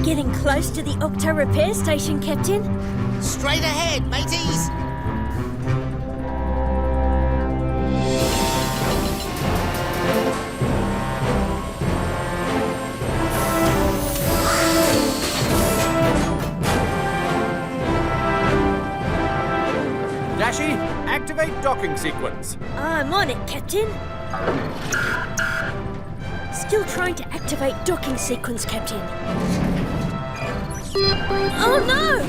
Getting close to the Octo repair station, Captain. Straight ahead, mateys! Dashi, activate docking sequence. I'm on it, Captain. Still trying to activate docking sequence, Captain. Oh no!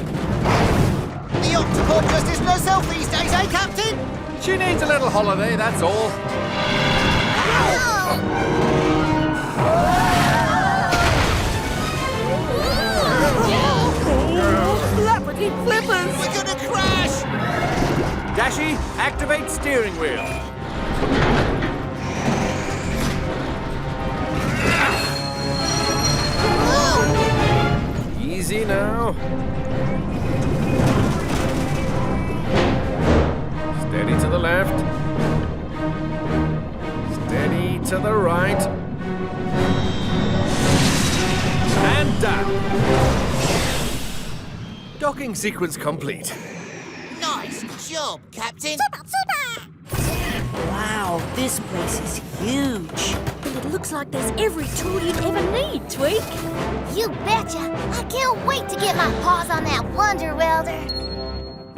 The Octopod just isn't herself these days, eh, Captain? She needs a little holiday, that's all. Flappity flippers! We're gonna crash! Dashi, activate steering wheel. Easy now. Steady to the left. Steady to the right. And down. Docking sequence complete. Nice job, Captain. Wow, this place is huge. And it looks like there's every tool you'd ever need, Tweak. You betcha! I can't wait to get my paws on that wonder welder.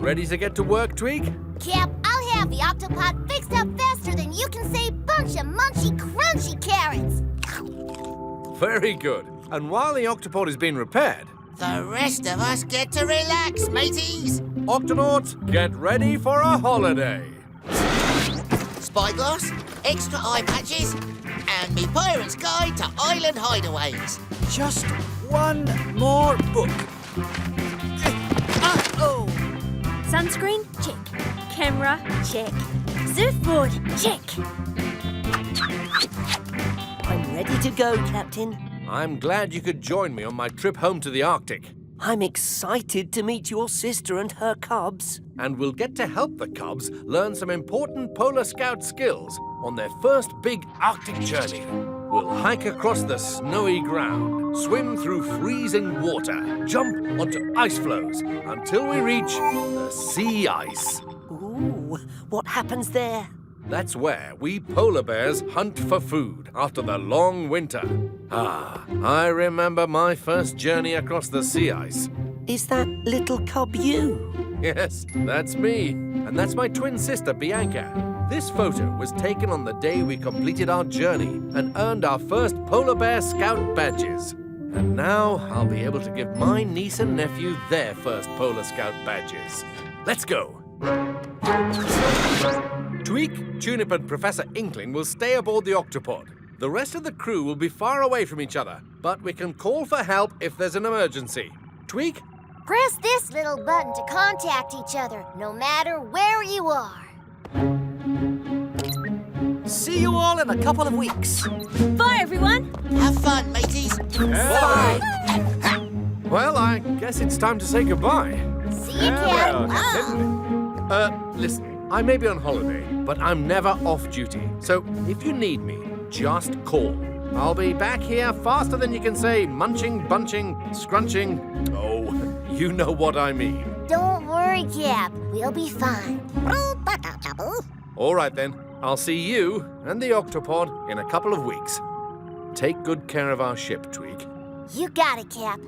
Ready to get to work, Tweak? Cap, I'll have the Octopod fixed up faster than you can say bunch of munchy crunchy carrots. Very good. And while the Octopod is being repaired, The rest of us get to relax, mateys. Octonauts, get ready for a holiday. Spyglass, extra eye patches, and me Pirate's Guide to Island Hideaways. Just one more book. Oh! Sunscreen? Check. Camera? Check. Surfboard? Check. I'm ready to go, Captain. I'm glad you could join me on my trip home to the Arctic. I'm excited to meet your sister and her cubs. And we'll get to help the cubs learn some important Polar Scout skills on their first big Arctic journey. We'll hike across the snowy ground, swim through freezing water, jump onto ice floes until we reach the sea ice. Ooh, what happens there? That's where we polar bears hunt for food after the long winter. Ah, I remember my first journey across the sea ice. Is that little cub you? Yes, that's me. And that's my twin sister, Bianca. This photo was taken on the day we completed our journey and earned our first Polar Bear Scout badges. And now I'll be able to give my niece and nephew their first Polar Scout badges. Let's go. Tweak, Tunip and Professor Inkling will stay aboard the Octopod. The rest of the crew will be far away from each other, but we can call for help if there's an emergency. Tweak? Press this little button to contact each other, no matter where you are. See you all in a couple of weeks. Bye, everyone. Have fun, mateys. Bye. Well, I guess it's time to say goodbye. See you, Cat. Farewell, Captain. Listen, I may be on holiday, but I'm never off duty. So if you need me, just call. I'll be back here faster than you can say munching, bunching, scrunching. Oh, you know what I mean. Don't worry, Cap. We'll be fine. All right, then. I'll see you and the Octopod in a couple of weeks. Take good care of our ship, Tweak. You got it, Cap.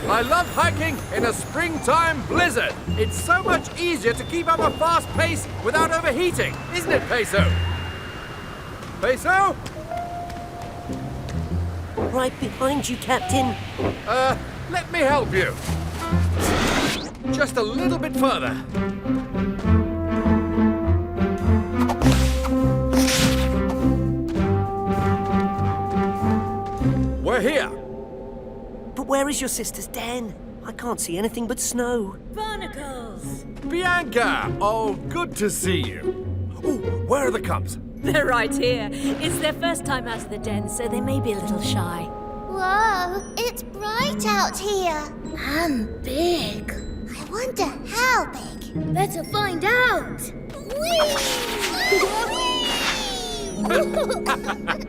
I love hiking in a springtime blizzard. It's so much easier to keep up a fast pace without overheating, isn't it, Peso? Peso? Right behind you, Captain. Let me help you. Just a little bit further. We're here. Where is your sister's den? I can't see anything but snow. Barnacles! Bianca! Oh, good to see you. Oh, where are the cubs? They're right here. It's their first time out of the den, so they may be a little shy. Whoa, it's bright out here. And big. I wonder how big. Better find out.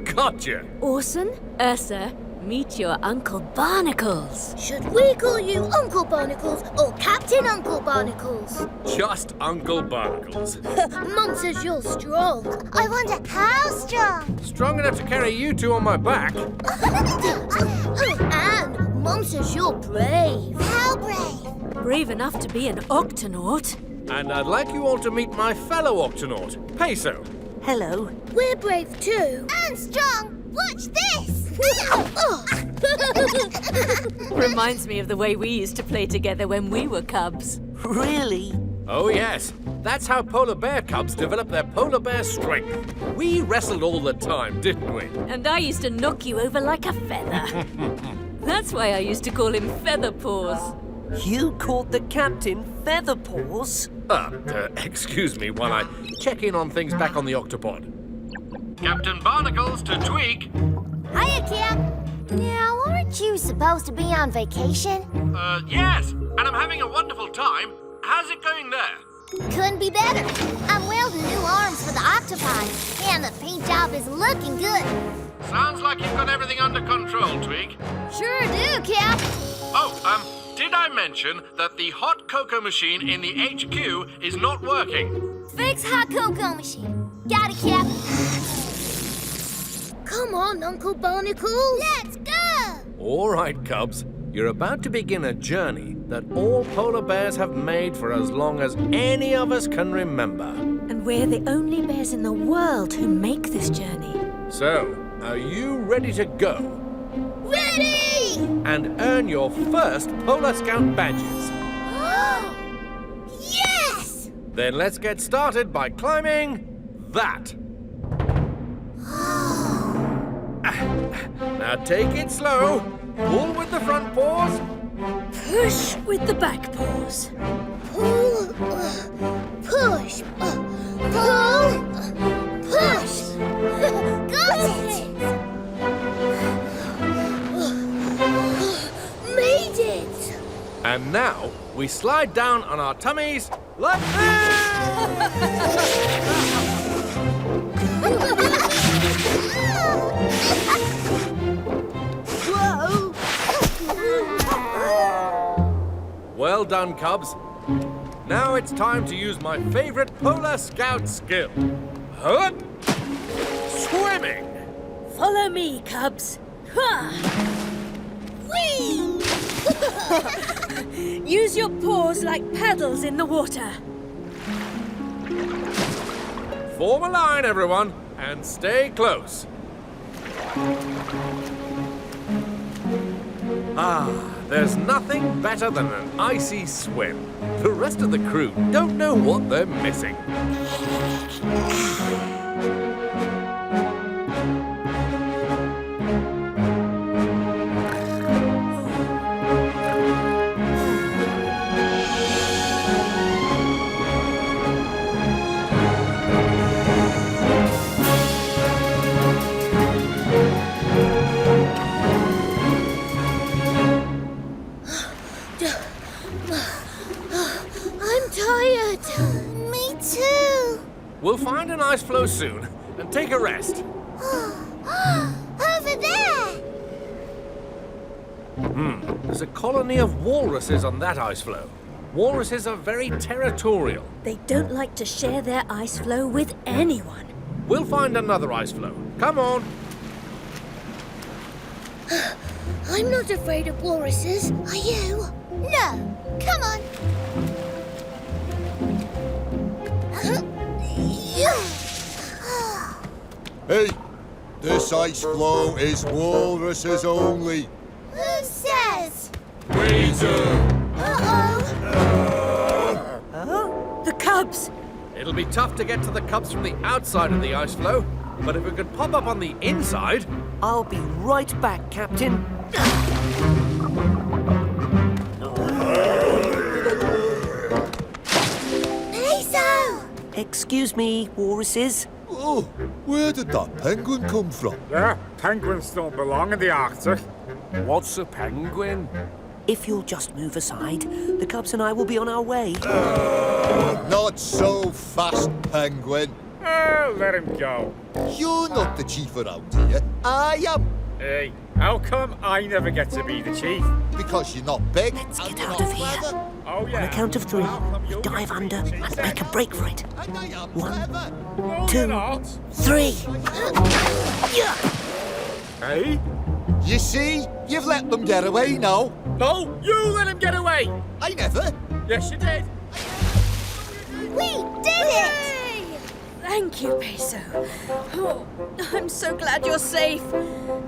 Gotcha! Orson, Ursa, meet your Uncle Barnacles. Should we call you Uncle Barnacles or Captain Uncle Barnacles? Just Uncle Barnacles. Mum says you're strong. I wonder how strong. Strong enough to carry you two on my back. And Mum says you're brave. How brave? Brave enough to be an Octonaut. And I'd like you all to meet my fellow Octonaut, Peso. Hello. We're brave too. And strong. Watch this. Reminds me of the way we used to play together when we were cubs. Really? Oh, yes. That's how polar bear cubs develop their polar bear strength. We wrestled all the time, didn't we? And I used to knock you over like a feather. That's why I used to call him Feather Paws. You called the captain Feather Paws? Excuse me while I check in on things back on the Octopod. Captain Barnacles to Tweak. Hiya, Cap. Now, aren't you supposed to be on vacation? Yes, and I'm having a wonderful time. How's it going there? Couldn't be better. I'm welding new arms for the Octopod, and the paint job is looking good. Sounds like you've got everything under control, Tweak. Sure do, Cap. Oh, did I mention that the hot cocoa machine in the HQ is not working? Fix hot cocoa machine. Got it, Cap. Come on, Uncle Barnacle. Let's go! All right, cubs. You're about to begin a journey that all polar bears have made for as long as any of us can remember. And we're the only bears in the world who make this journey. So, are you ready to go? Ready! And earn your first Polar Scout badges? Yes! Then let's get started by climbing that. Now take it slow. Pull with the front paws. Push with the back paws. Pull, push, pull, push. Got it! Made it! And now we slide down on our tummies like Whoa! Well done, cubs. Now it's time to use my favorite Polar Scout skill. Hup! Swimming! Follow me, cubs. Ha! Whee! Use your paws like paddles in the water. Form a line, everyone, and stay close. There's nothing better than an icy swim. The rest of the crew don't know what they're missing. I'm tired. Me too. We'll find an ice floe soon and take a rest. Over there. There's a colony of walruses on that ice floe. Walruses are very territorial. They don't like to share their ice floe with anyone. We'll find another ice floe. Come on. I'm not afraid of walruses. Are you? No. Come on. Hey, this ice floe is walruses only. Who says? We do. Uh-oh. The cubs! It'll be tough to get to the cubs from the outside of the ice floe, but if we could pop up on the inside... I'll be right back, Captain. Excuse me, walruses. Oh, where did that penguin come from? Yeah, penguins don't belong in the Arctic. What's a penguin? If you'll just move aside, the cubs and I will be on our way. Not so fast, penguin. Let him go. You're not the chief around here. I am. Hey, how come I never get to be the chief? Because you're not big. Let's and get you're out not of here. clever. Oh, yeah. On a count of 3, How come we you dive get under to be and the make a chief? break for it. And I am 1, clever. No, 2, you're not. 3. Hey? You see, you've let them get away now. No, you let him get away. I never. Yes, you did. We did it! Thank you, Peso. Oh, I'm so glad you're safe.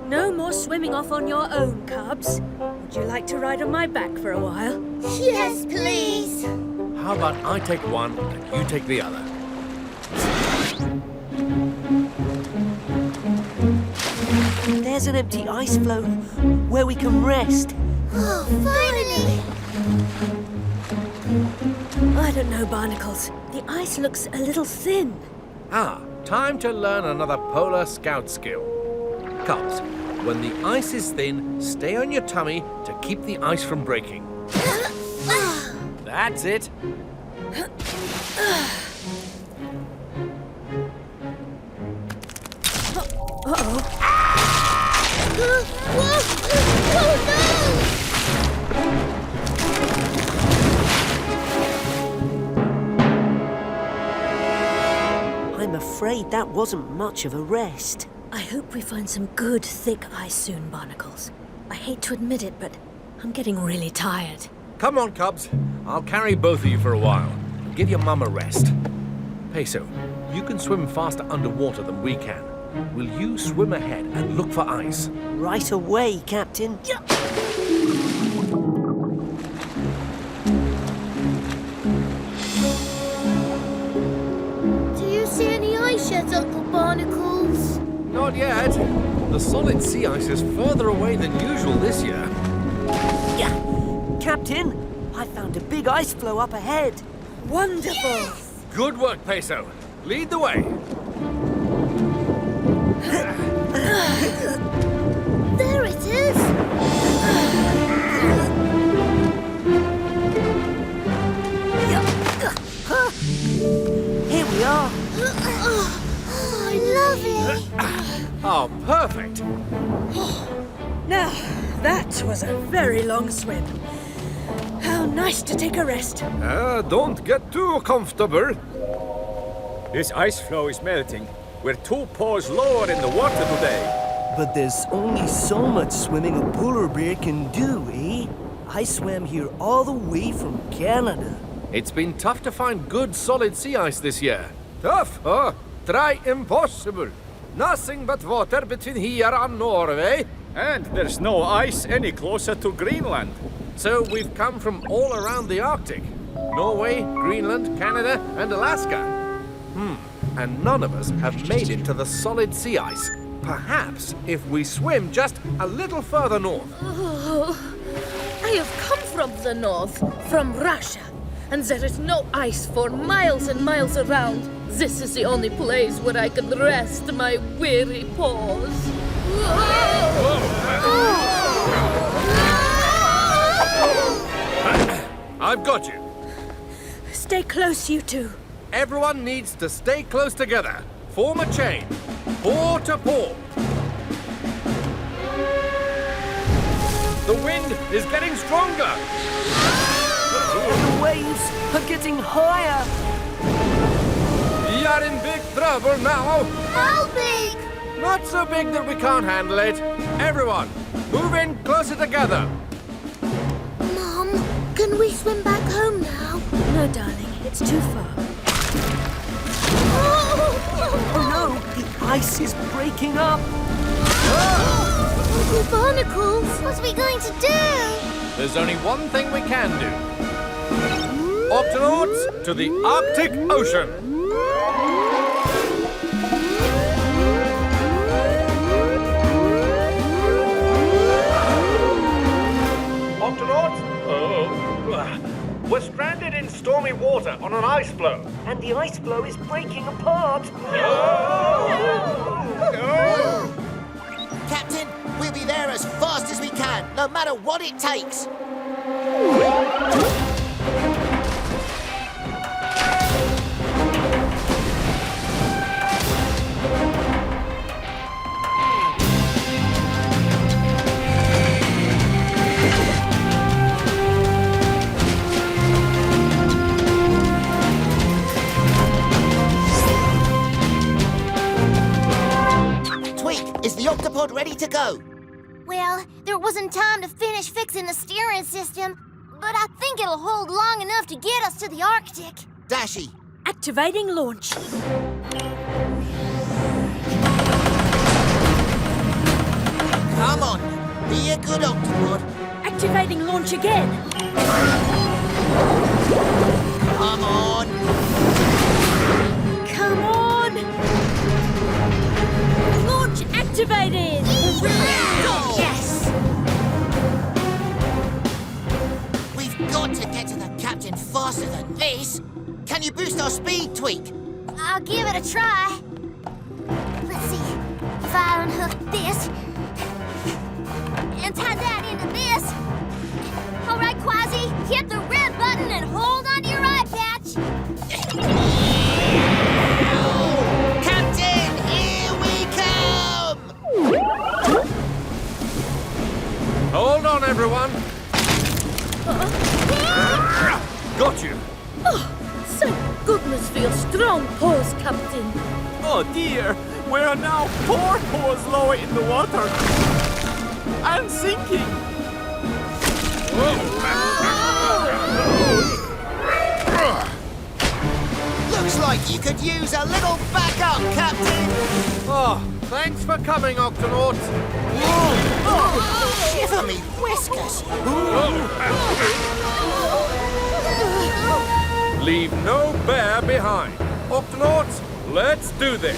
No more swimming off on your own, cubs. Would you like to ride on my back for a while? Yes, please. How about I take one and you take the other? There's an empty ice floe where we can rest. Oh, finally! I don't know, Barnacles. The ice looks a little thin. Ah, time to learn another polar scout skill. Cubs, when the ice is thin, stay on your tummy to keep the ice from breaking. That's it. I'm afraid that wasn't much of a rest. I hope we find some good, thick ice soon, Barnacles. I hate to admit it, but I'm getting really tired. Come on, Cubs. I'll carry both of you for a while. Give your mum a rest. Peso, you can swim faster underwater than we can. Will you swim ahead and look for ice? Right away, Captain. Do you see any ice yet, Uncle Barnacles? Not yet. The solid sea ice is further away than usual this year. Yeah. Captain, I found a big ice floe up ahead. Wonderful! Good work, Peso. Lead the way. There it is! Here we are. Oh, lovely! Oh, perfect. Now, that was a very long swim. How nice to take a rest. Don't get too comfortable. This ice floe is melting. We're 2 paws lower in the water today. But there's only so much swimming a polar bear can do, eh? I swam here all the way from Canada. It's been tough to find good solid sea ice this year. Tough, huh? Try impossible. Nothing but water between here and Norway. And there's no ice any closer to Greenland. So we've come from all around the Arctic. Norway, Greenland, Canada, and Alaska. And none of us have made it to the solid sea ice. Perhaps if we swim just a little further north. Oh, I have come from the north, from Russia, and there is no ice for miles and miles around. This is the only place where I can rest my weary paws. I've got you. Stay close, you two. Everyone needs to stay close together. Form a chain. Paw to paw. The wind is getting stronger. The waves are getting higher. We are in big trouble now. How big? Not so big that we can't handle it. Everyone, move in closer together. Mom, can we swim back home now? No, darling, it's too far. Oh no, the ice is breaking up. Uncle Barnacles, what are we going to do? There's only one thing we can do. Octonauts to the Arctic Ocean. Octonauts? We're stranded in stormy water on an ice floe. And the ice floe is breaking apart. Captain, we'll be there as fast as we can, no matter what it takes. Is the Octopod ready to go? Well, there wasn't time to finish fixing the steering system, but I think it'll hold long enough to get us to the Arctic. Dashy, Activating launch. come on. Be a good Octopod. Activating launch again. Come on. Come on. Launch activated. Yes! We've got to get to the captain faster than this. Can you boost our speed, Tweak? I'll give it a try. Let's see. If I unhook this and tie that into this. All right, Kwazii, hit the red button and hold onto your eye patch. Captain, here we come! Hold on, everyone. Got you. Thank goodness for your strong paws, Captain. Oh dear, we are now 4 paws lower in the water. I'm sinking. Looks like you could use a little backup, Captain. Oh, thanks for coming, Octonauts. Shiver me whiskers. Leave no bear behind. Octonauts, let's do this.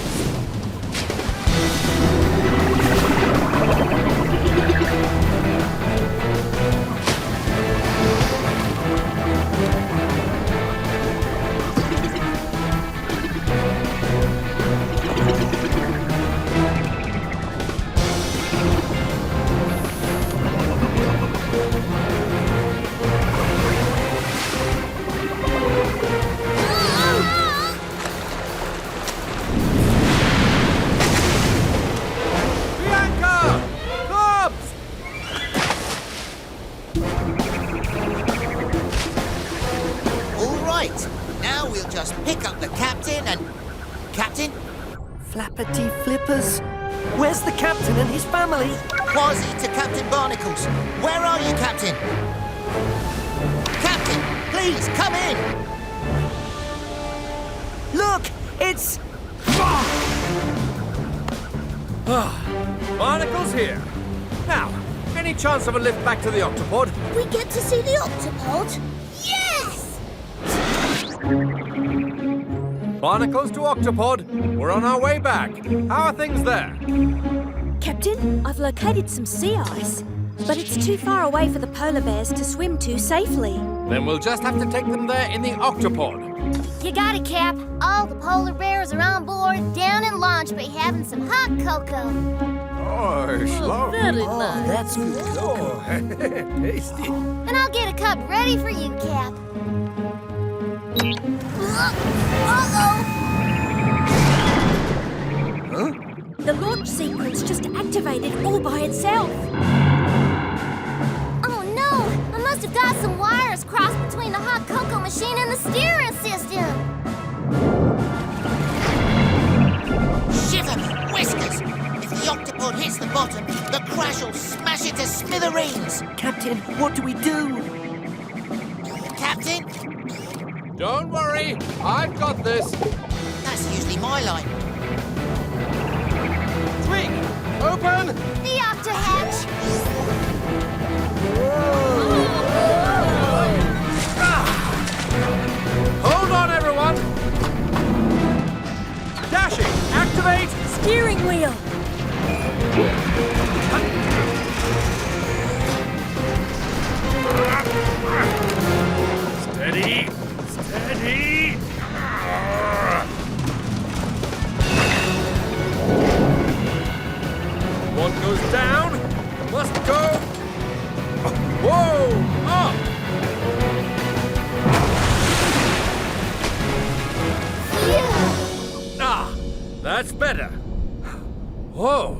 Now we'll just pick up the captain and... Captain? Flappity flippers. Where's the captain and his family? Kwazii to Captain Barnacles. Where are you, Captain? Captain, please, come in! Look, it's... Barnacles here. Now, any chance of a lift back to the Octopod? We get to see the Octopod? Yes! Barnacles to Octopod. We're on our way back. How are things there? Captain, I've located some sea ice, but it's too far away for the polar bears to swim to safely. Then we'll just have to take them there in the Octopod. You got it, Cap. All the polar bears are on board, down in launch bay having some hot cocoa. Oh, slow. Very Oh, nice. that's good cocoa. Tasty. And I'll get a cup ready for you, Cap. Uh-oh! The launch sequence just activated all by itself. Oh no! I must have got some wires crossed between the hot cocoa machine and the steering system. Shiver me whiskers! If the Octopod hits the bottom, the crash will smash it to smithereens! Captain, what do we do? Captain? Don't worry. I've got this. That's usually my line. Tweak, open. The octo-hatch. Hold on, everyone. Dashing, activate. Steering wheel. Steady, Steady! What goes down must go... Whoa! Up! Ah! That's better. Whoa!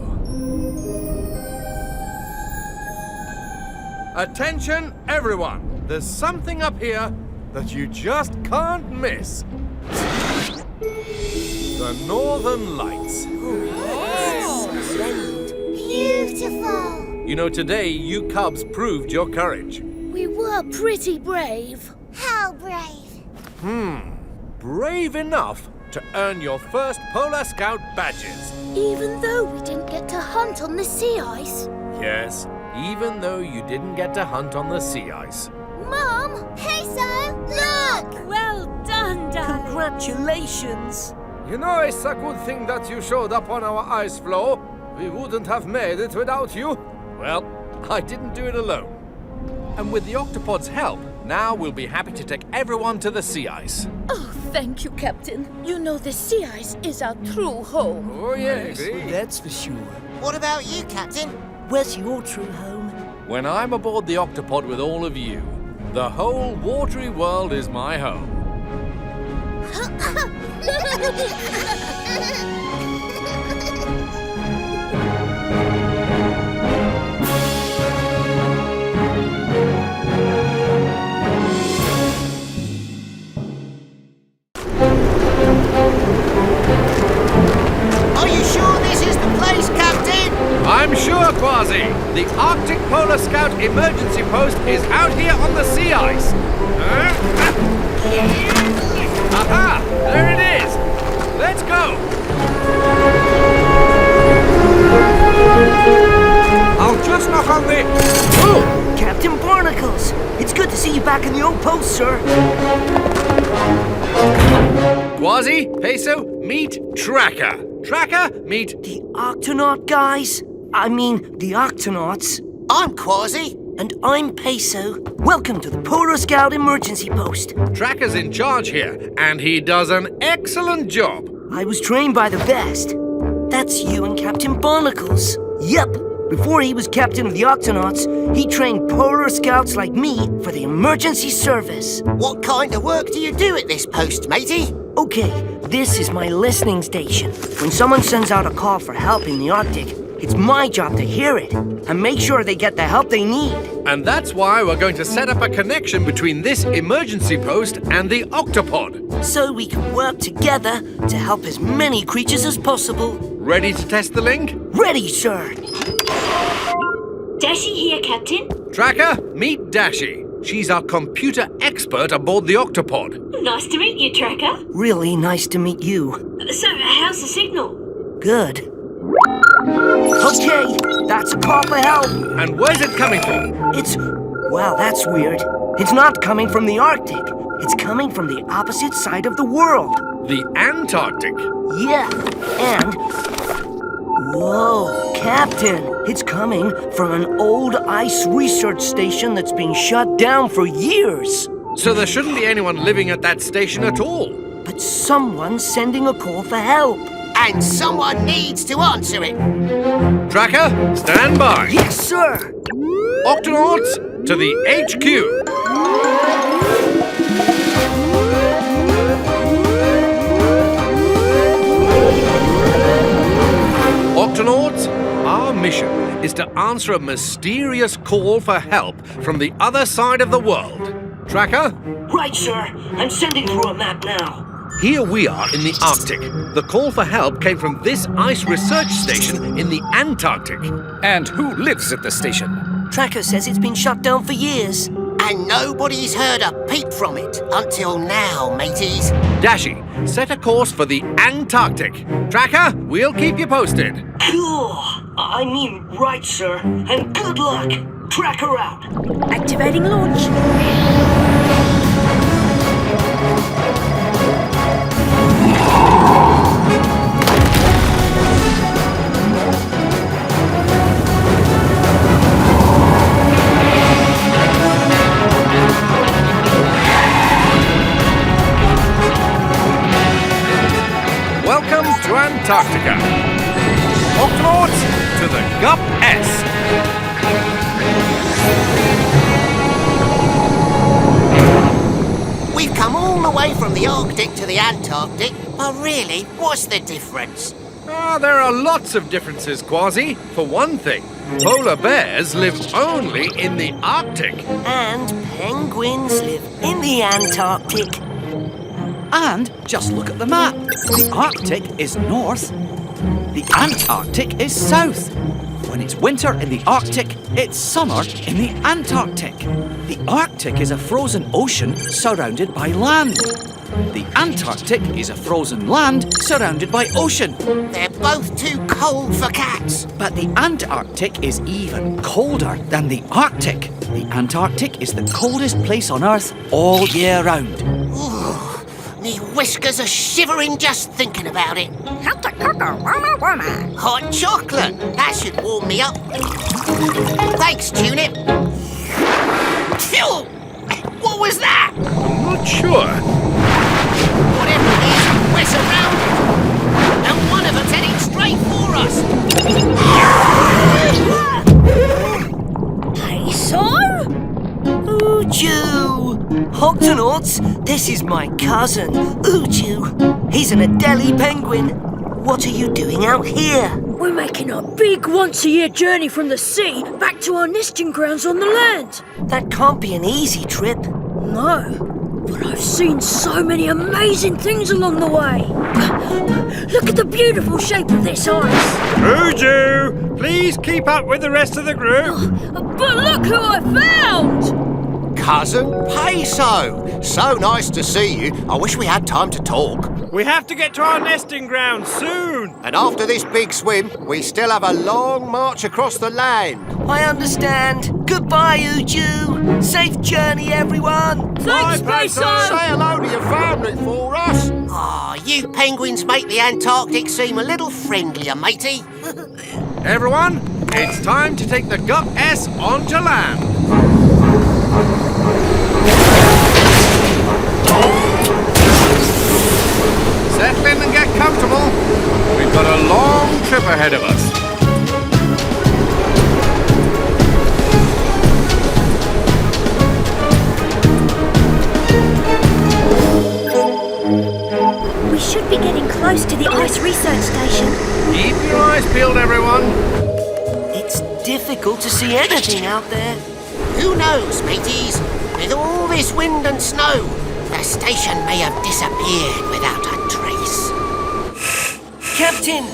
Attention, everyone! There's something up here that you just can't miss. The Northern Lights. Beautiful. You know, today you cubs proved your courage. We were pretty brave. How brave. Brave enough to earn your first Polar Scout badges. Even though we didn't get to hunt on the sea ice. Yes, even though you didn't get to hunt on the sea ice. Mom! Peso, look! Well done, darling. Congratulations. You know, it's a good thing that you showed up on our ice floe. We wouldn't have made it without you. Well, I didn't do it alone. And with the Octopod's help, now we'll be happy to take everyone to the sea ice. Oh, thank you, Captain. You know the sea ice is our true home. Oh, yes. That's for sure. What about you, Captain? Where's your true home? When I'm aboard the Octopod with all of you, the whole watery world is my home. Are you sure this is the place, Captain? I'm sure, Kwazii. The Arctic Polar Scout emergency post is out here on the sea ice. Aha! There it is! Let's go! I'll just knock on the... Oh! Captain Barnacles! It's good to see you back in the old post, sir. Kwazii, Peso, meet Tracker. Tracker, meet... The Octonaut guys? I mean, the Octonauts. I'm Kwazii. And I'm Peso. Welcome to the Polar Scout Emergency Post. Tracker's in charge here, and he does an excellent job. I was trained by the best. That's you and Captain Barnacles. Yep. Before he was captain of the Octonauts, he trained Polar Scouts like me for the emergency service. What kind of work do you do at this post, matey? Okay, this is my listening station. When someone sends out a call for help in the Arctic, it's my job to hear it and make sure they get the help they need. And that's why we're going to set up a connection between this emergency post and the Octopod. So we can work together to help as many creatures as possible. Ready to test the link? Ready, sir. Dashi here, Captain. Tracker, meet Dashi. She's our computer expert aboard the Octopod. Nice to meet you, Tracker. Really nice to meet you. So, how's the signal? Good. Okay, that's a call for help. And where's it coming from? Well, that's weird. It's not coming from the Arctic. It's coming from the opposite side of the world. The Antarctic. Yeah, and... Whoa, Captain! It's coming from an old ice research station that's been shut down for years. So there shouldn't be anyone living at that station at all. But someone's sending a call for help. And someone needs to answer it. Tracker, stand by. Yes, sir! Octonauts, to the HQ. Octonauts, our mission is to answer a mysterious call for help from the other side of the world. Tracker? Right, sir. I'm sending through a map now. Here we are in the Arctic. The call for help came from this ice research station in the Antarctic. And who lives at the station? Tracker says it's been shut down for years. And nobody's heard a peep from it until now, mateys. Dashi, set a course for the Antarctic. Tracker, we'll keep you posted. Cool. I mean, right, sir. And good luck. Tracker out. Activating launch. Welcome to Antarctica. Octonauts to the GUP-S. We've come all the way from the Arctic to the Antarctic, but really, what's the difference? There are lots of differences, Kwazii. For one thing, polar bears live only in the Arctic. And penguins live in the Antarctic. And just look at the map. The Arctic is north, the Antarctic is south. When it's winter in the Arctic, it's summer in the Antarctic. The Arctic is a frozen ocean surrounded by land. The Antarctic is a frozen land surrounded by ocean. They're both too cold for cats. But the Antarctic is even colder than the Arctic. The Antarctic is the coldest place on Earth all year round. Ooh, me whiskers are shivering just thinking about it. Hot chocolate. That should warm me up. Thanks, Tunip. Phew! What was that? I'm not sure. Whatever it is, we're surrounded. And one of them's heading straight for us. Peso? Uju! Octonauts, this is my cousin, Uju. He's an Adelie penguin. What are you doing out here? We're making a big once-a-year journey from the sea back to our nesting grounds on the land. That can't be an easy trip. No, but I've seen so many amazing things along the way. Look at the beautiful shape of this ice. Uju, please keep up with the rest of the group. But look who I found! Cousin Peso. So nice to see you. I wish we had time to talk. We have to get to our nesting ground soon. And after this big swim, we still have a long march across the land. I understand. Goodbye, Uju. Safe journey, everyone. Thanks, Peso! Say hello to your family for us. Ah, you penguins make the Antarctic seem a little friendlier, matey. Everyone, it's time to take the GUP-S onto land. Settle in and get comfortable. We've got a long trip ahead of us. We should be getting close to the ice research station. Keep your eyes peeled, everyone. It's difficult to see anything out there. Who knows, mateys? With all this wind and snow, the station may have disappeared without a trace. Captain!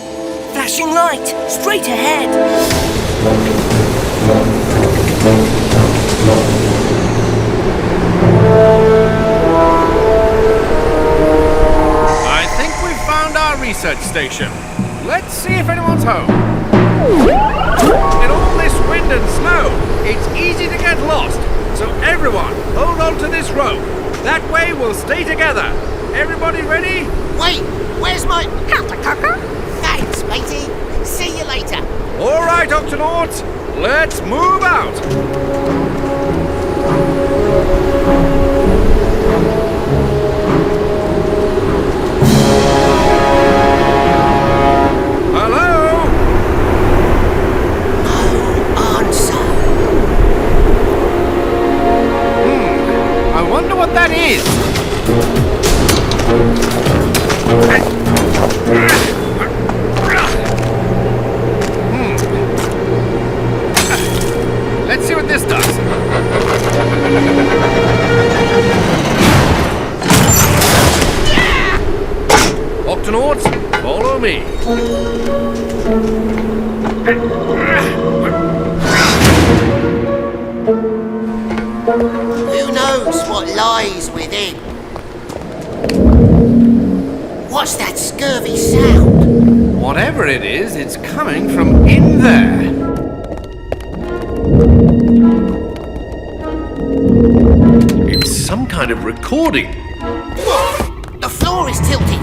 Flashing light! Straight ahead! I think we've found our research station. Let's see if anyone's home. In all this wind and snow, it's easy to get lost. So everyone, hold on to this rope. That way we'll stay together. Everybody ready? Wait, where's my... Thanks, matey. See you later. All right, Octonauts, let's move out. Hello? No answer. I wonder what that is. Let's see what this does. Octonauts, follow me. Who knows what lies within? What's that scurvy sound? Whatever it is, it's coming from in there. It's some kind of recording. The floor is tilted.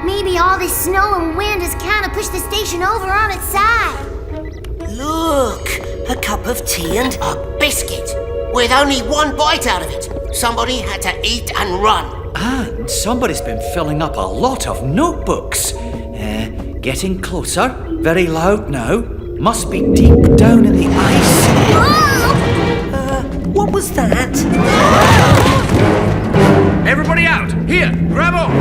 Maybe all this snow and wind has kind of pushed the station over on its side. Look! A cup of tea and... A biscuit with only one bite out of it. Somebody had to eat and run. And somebody's been filling up a lot of notebooks. Getting closer. Very loud now. Must be deep down in the ice. What was that? Everybody out! Here, grab on!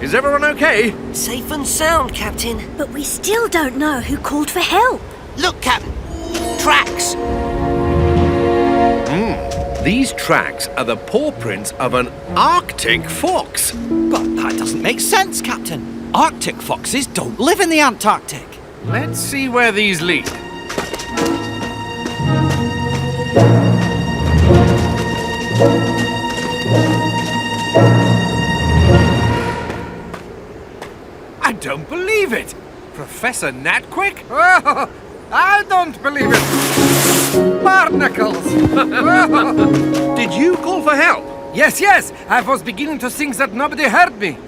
Is everyone okay? Safe and sound, Captain. But we still don't know who called for help. Look, Captain. Tracks. These tracks are the paw prints of an Arctic fox. But that doesn't make sense, Captain. Arctic foxes don't live in the Antarctic. Let's see where these lead. I don't believe it! Professor Natquick? Oh, I don't believe it. Barnacles! Did you call for help? Yes, I was beginning to think that nobody heard me.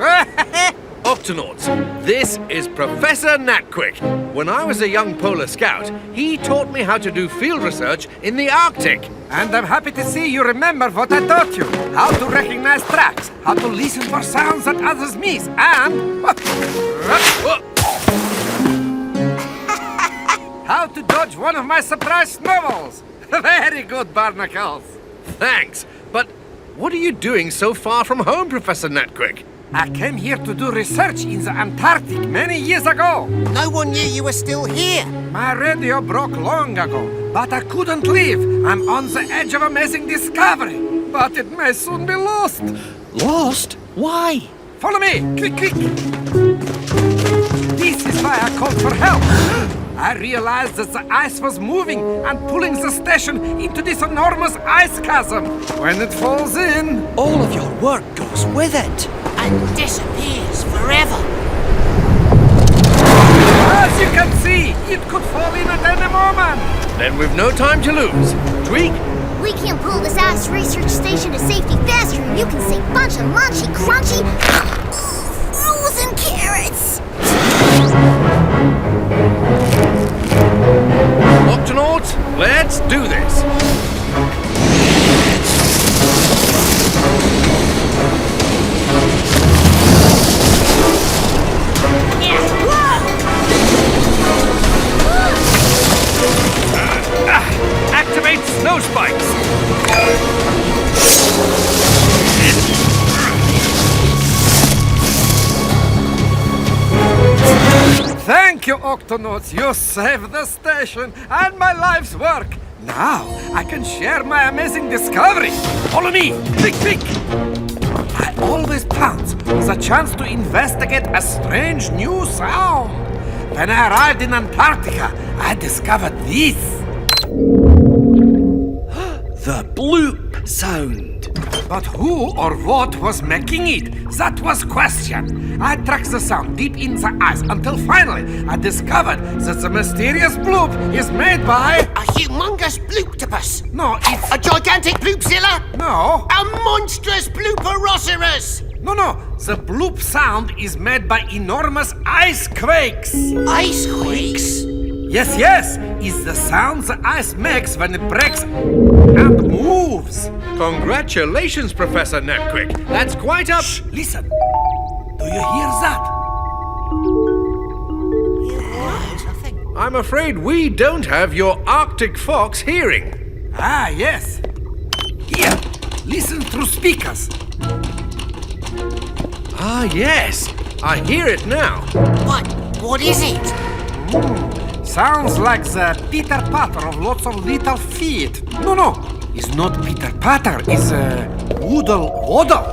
Octonauts, this is Professor Natquick. When I was a young polar scout, he taught me how to do field research in the Arctic. And I'm happy to see you remember what I taught you. How to recognize tracks, how to listen for sounds that others miss, and... how to dodge one of my surprise snowballs. Very good, Barnacles. Thanks, but what are you doing so far from home, Professor Natquick? I came here to do research in the Antarctic many years ago. No one knew you were still here. My radio broke long ago, but I couldn't leave. I'm on the edge of amazing discovery, but it may soon be lost. Lost? Why? Follow me, quick! This is why I called for help. I realized that the ice was moving and pulling the station into this enormous ice chasm. When it falls in... all of your work goes with it. And disappears forever. As you can see, it could fall in at any moment. Then we've no time to lose. Tweak? We can pull this ice research station to safety faster, and you can say bunch of munchy, crunchy, frozen carrots. Octonauts, let's do this. Activate snow spikes. Thank you, Octonauts. You saved the station and my life's work. Now I can share my amazing discovery. Follow me, quick! I always pounce on the chance to investigate a strange new sound. When I arrived in Antarctica, I discovered this. The bloop sound. But who or what was making it? That was question. I tracked the sound deep in the ice until finally I discovered that the mysterious bloop is made by... A humongous blooptopus. No, it's... A gigantic bloopzilla. No. A monstrous blooperosaurus. No, the bloop sound is made by enormous ice quakes. Ice quakes? Yes, it's the sound the ice makes when it breaks and moves. Congratulations, Professor Natquick. That's quite a... Shh, listen. Do you hear that? I'm afraid we don't have your Arctic fox hearing. Ah, yes. Here, listen through speakers. Ah, yes. I hear it now. What is it? Sounds like the Peter Patter of lots of little feet. No, it's not Peter Patter, it's a Woodle Waddle.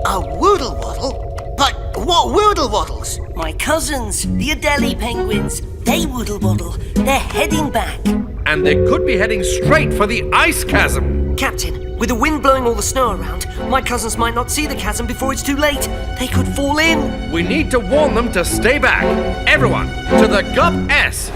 A Woodle Waddle? But what Woodle Waddles? My cousins, the Adelie penguins. They woodle waddle. They're heading back. And they could be heading straight for the ice chasm. Captain, with the wind blowing all the snow around, my cousins might not see the chasm before it's too late. They could fall in. We need to warn them to stay back. Everyone, to the GUP-S.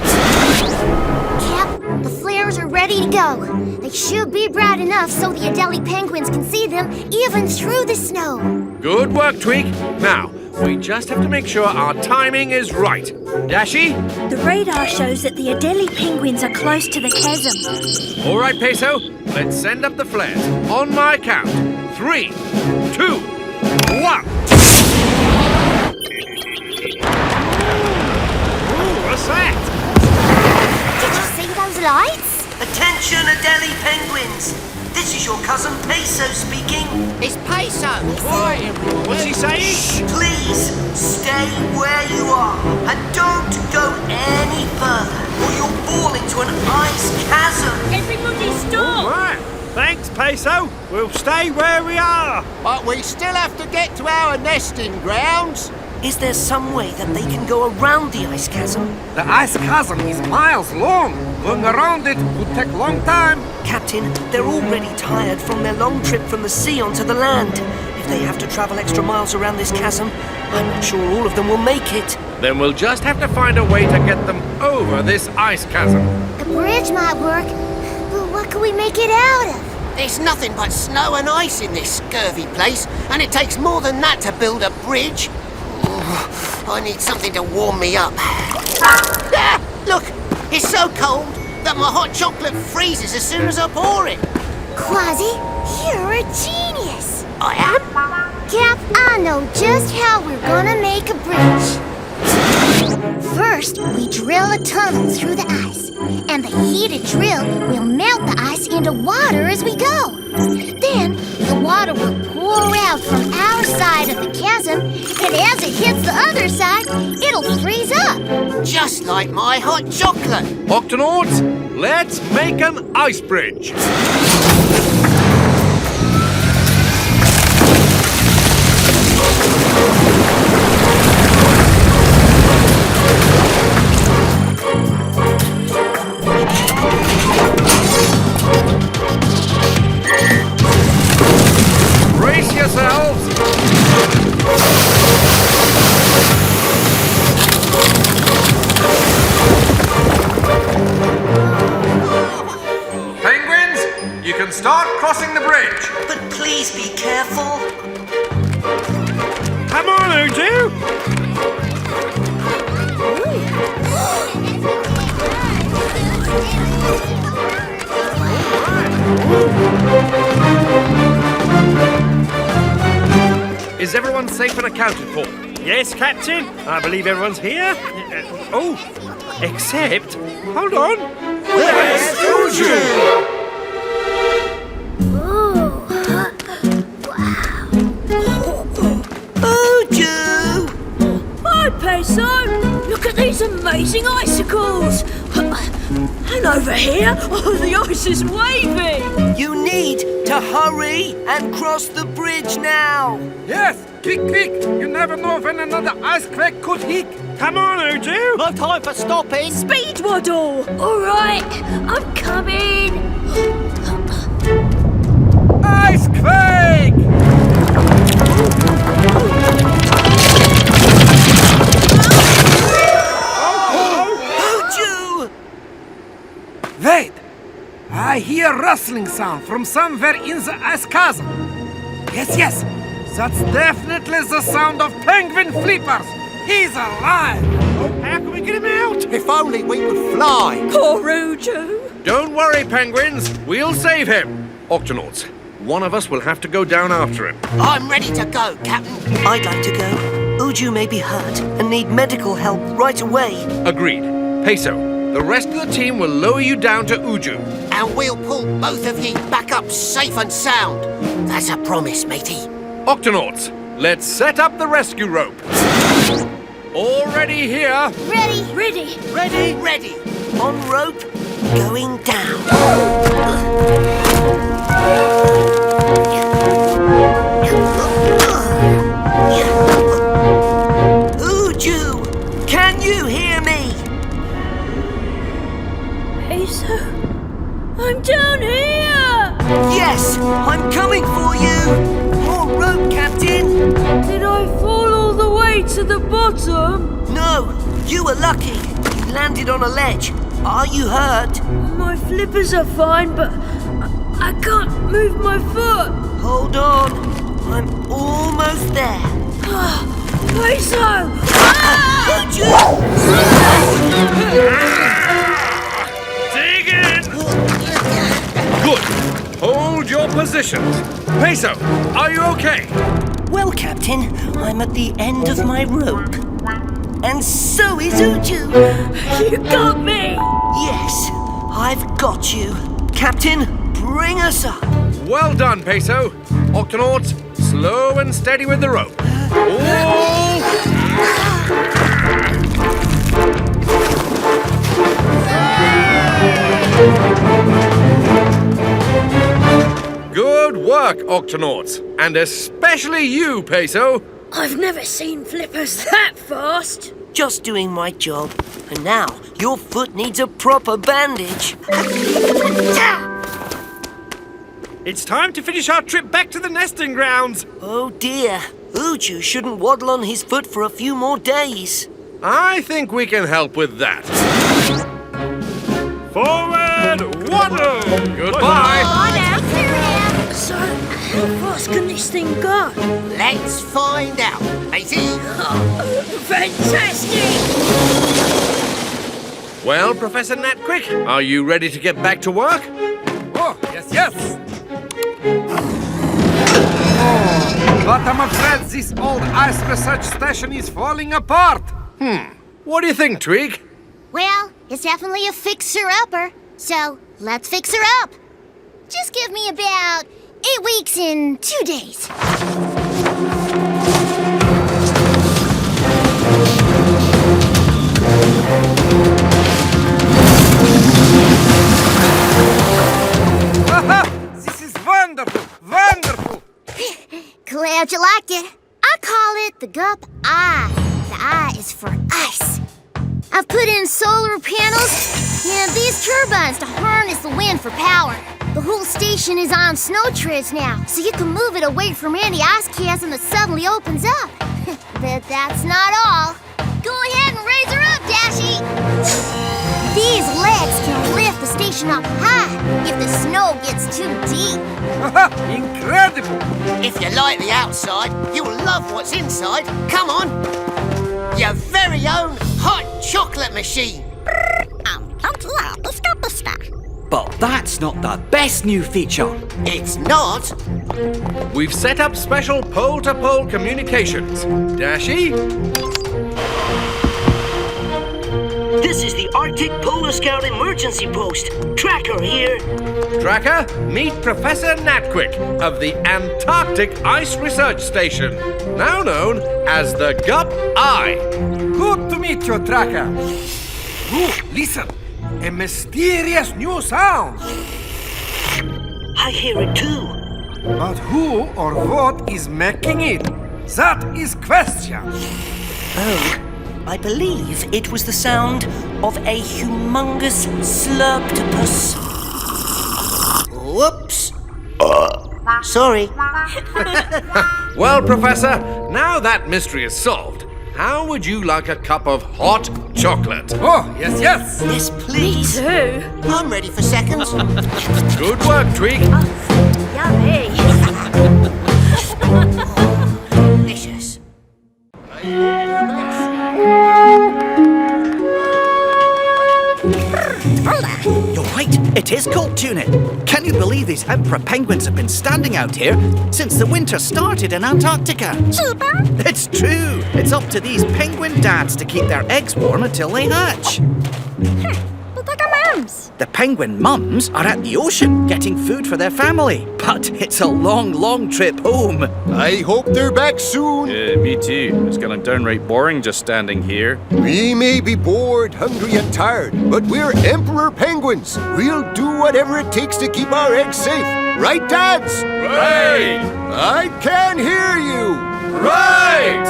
Cap, the flares are ready to go. They should be bright enough so the Adelie penguins can see them even through the snow. Good work, Tweak. Now, We just have to make sure our timing is right. Dashi? The radar shows that the Adelie penguins are close to the chasm. All right, Peso. Let's send up the flares. On my count. 3, 2, 1. Ooh, what's that? Did you see those lights? Attention, Adelie penguins! This is your cousin Peso speaking. It's Peso. Quiet, everyone. What's he saying? Please, stay where you are and don't go any further or you'll fall into an ice chasm. Everybody stop! Right. Thanks, Peso. We'll stay where we are. But we still have to get to our nesting grounds. Is there some way that they can go around the ice chasm? The ice chasm is miles long. Going around it would take a long time. Captain, they're already tired from their long trip from the sea onto the land. If they have to travel extra miles around this chasm, I'm not sure all of them will make it. Then we'll just have to find a way to get them over this ice chasm. A bridge might work, but what can we make it out of? There's nothing but snow and ice in this scurvy place, and it takes more than that to build a bridge. I need something to warm me up. Ah, look, it's so cold that my hot chocolate freezes as soon as I pour it. Kwazii, you're a genius. I am? Cap, I know just how we're gonna make a bridge. First, we drill a tunnel through the ice, and the heated drill will melt the ice into water as we go. Then, the water will pour out from our side of the chasm, and as it hits the other side, it'll freeze up. Just like my hot chocolate. Octonauts, let's make an ice bridge. Brace yourselves. Penguins, you can start crossing the bridge. But please be careful. Come on, Uju. Is everyone safe and accounted for? Yes, Captain. I believe everyone's here. Oh, except... Hold on. Where's Uju? Uju! Hi, Peso! Look at these amazing icicles! And over here, the ice is waving! You need to hurry and cross the bridge now. Yes, quick, quick. You never know when another ice quake could hit. Come on, Uju. No time for stopping. Speed waddle! All right, I'm coming! Ice quake! Uju! Wait! I hear rustling sound from somewhere in the ice chasm. Yes. That's definitely the sound of Penguin Flippers. He's alive. Oh, how can we get him out? If only we could fly. Poor Uju! Don't worry, penguins. We'll save him. Octonauts, one of us will have to go down after him. I'm ready to go, Captain. I'd like to go. Uju may be hurt and need medical help right away. Agreed. Peso, the rest of the team will lower you down to Uju. And we'll pull both of ye back up safe and sound. That's a promise, matey. Octonauts, let's set up the rescue rope. Already here. Ready? Ready! Ready. On rope, going down. Uju, can you hear me? Peso, I'm down here! Yes, I'm coming for you. More rope, Captain. Did I fall all the way to the bottom? No, you were lucky. You landed on a ledge. Are you hurt? My flippers are fine, but I can't move my foot. Hold on. I'm almost there. Peso! Dig in! Good. Hold your positions. Peso, are you okay? Well, Captain, I'm at the end of my rope. And so is Uju. You got me! Yes, I've got you. Captain, bring us up. Well done, Peso. Octonauts, slow and steady with the rope. Oh! Good work, Octonauts. And especially you, Peso. I've never seen flippers that fast. Just doing my job. And now, your foot needs a proper bandage. It's time to finish our trip back to the nesting grounds. Oh dear. Uju shouldn't waddle on his foot for a few more days. I think we can help with that. Forward, waddle! Goodbye. So, how fast can this thing go? Let's find out, matey. Fantastic! Well, Professor Natquick, are you ready to get back to work? Oh, yes. Oh, but I'm afraid this old ice research station is falling apart. What do you think, Twig? Well, it's definitely a fixer-upper, so let's fix her up. Just give me about 8 weeks and 2 days. This is wonderful. Glad you liked it. I call it the Gup Eye. The eye is for ice. I've put in solar panels and these turbines to harness the wind for power. The whole station is on snow treads now, so you can move it away from any ice chasm that suddenly opens up. But that's not all. Go ahead and raise her up, Dashi! These legs can lift the station up high if the snow gets too deep. Incredible! If you like the outside, you'll love what's inside. Come on. Your very own hot chocolate machine. But that's not the best new feature. It's not. We've set up special pole-to-pole communications. Dashi? This is the Arctic Polar Scout Emergency Post. Tracker here. Tracker, meet Professor Natquick of the Antarctic Ice Research Station, now known as the Gup Eye. Good to meet you, Tracker. Ooh, listen. A mysterious new sound. I hear it too. But who or what is making it? That is question. Oh, I believe it was the sound of a humongous slurptopus. Whoops. Sorry. Well, Professor, now that mystery is solved, how would you like a cup of hot chocolate? Oh, yes. Yes, please. Too. I'm ready for seconds. Good work, Twig. Yummy. Delicious. You're right, it is cold tuning. Can you believe these emperor penguins have been standing out here since the winter started in Antarctica? It's true. It's up to these penguin dads to keep their eggs warm until they hatch. But like our mums. The penguin mums are at the ocean getting food for their family. But it's a long, long trip home. I hope they're back soon. Yeah, me too. It's getting downright boring just standing here. We may be bored, hungry, and tired, but we're emperor penguins. We'll do whatever it takes to keep our eggs safe. Right, dads? Right! I can hear you. Right!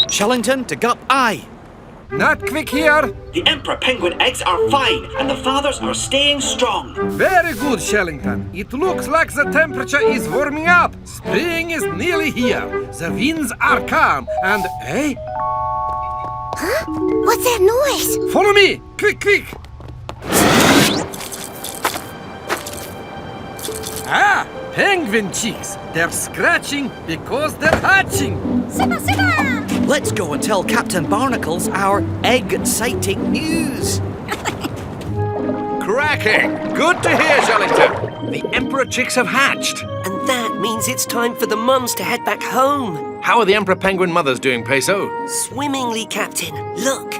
Shellington to Gup Eye. Not quick here. The emperor penguin eggs are fine, and the fathers are staying strong. Very good, Shellington. It looks like the temperature is warming up. Spring is nearly here. The winds are calm, and hey, Huh? What's that noise? follow me! Quick! Ah, penguin chicks. They're scratching because they're hatching. Siba! let's go and tell Captain Barnacles our egg-citing news. Cracking! Good to hear, Shellington. The Emperor chicks have hatched. And that means it's time for the mums to head back home. How are the Emperor Penguin mothers doing, Peso? Swimmingly, Captain. Look.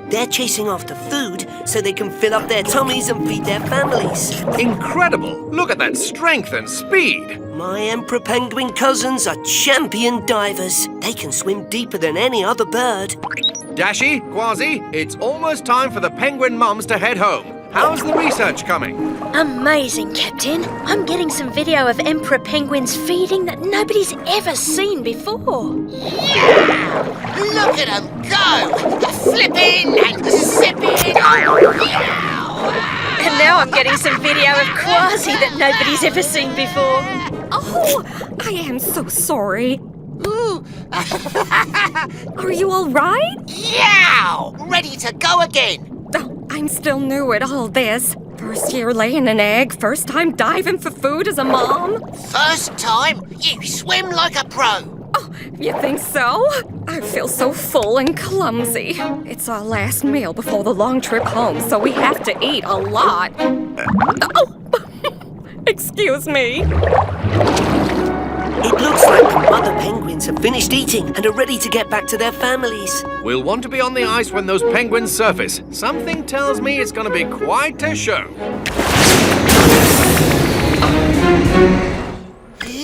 They're chasing after food so they can fill up their tummies and feed their families. Incredible! Look at that strength and speed! My Emperor Penguin cousins are champion divers. They can swim deeper than any other bird. Dashi, Kwazii, it's almost time for the penguin mums to head home. How's the research coming? Amazing, Captain. I'm getting some video of Emperor Penguins feeding that nobody's ever seen before. Yeah! Look at them go! Flipping and zipping! Oh, yeah! And now I'm getting some video of Kwazii that nobody's ever seen before. Oh, I am so sorry. Are you all right? Yeah! Ready to go again! Oh, I'm still new at all this. First year laying an egg, first time diving for food as a mom. First time? You swim like a pro! Oh, you think so? I feel so full and clumsy. It's our last meal before the long trip home, so we have to eat a lot. Oh, excuse me. It looks like the mother penguins have finished eating and are ready to get back to their families. We'll want to be on the ice when those penguins surface. Something tells me it's going to be quite a show.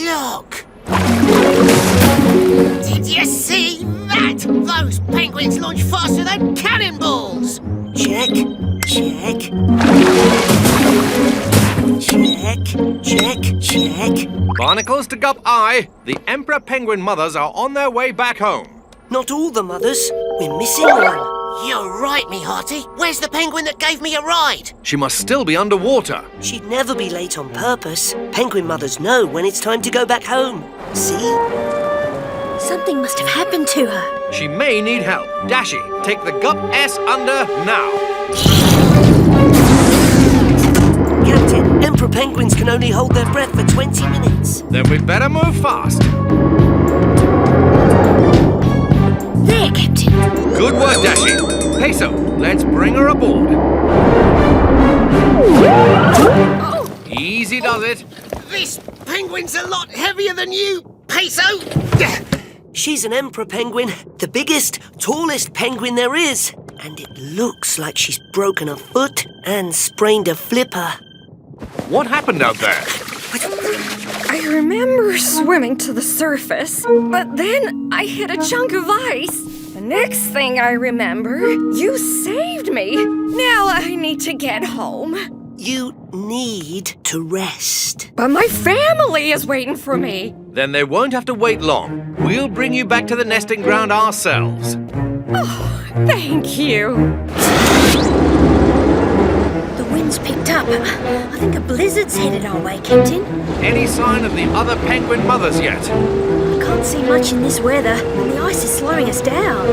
Look! Did you see that? Those penguins launch faster than cannonballs! Check, check. Check. Barnacles to Gup Eye. The Emperor Penguin mothers are on their way back home. Not all the mothers. We're missing one. You're right, me hearty. Where's the penguin that gave me a ride? She must still be underwater. She'd never be late on purpose. Penguin mothers know when it's time to go back home. See? Something must have happened to her. She may need help. Dashi, take the Gup S under now. Captain, Emperor Penguins can only hold their breath for 20 minutes. Then we'd better move fast. There, Captain. Good work, Dashi. Peso, let's bring her aboard. Easy does it. This penguin's a lot heavier than you, Peso. She's an Emperor Penguin, the biggest, tallest penguin there is. And it looks like she's broken a foot and sprained a flipper. What happened out there? I remember swimming to the surface, but then I hit a chunk of ice. The next thing I remember, you saved me. Now I need to get home. You need to rest. But my family is waiting for me. Then they won't have to wait long. We'll bring you back to the nesting ground ourselves. Oh, thank you. The wind's picked up. I think a blizzard's headed our way, Captain. Any sign of the other penguin mothers yet? I can't see much in this weather, and the ice is slowing us down.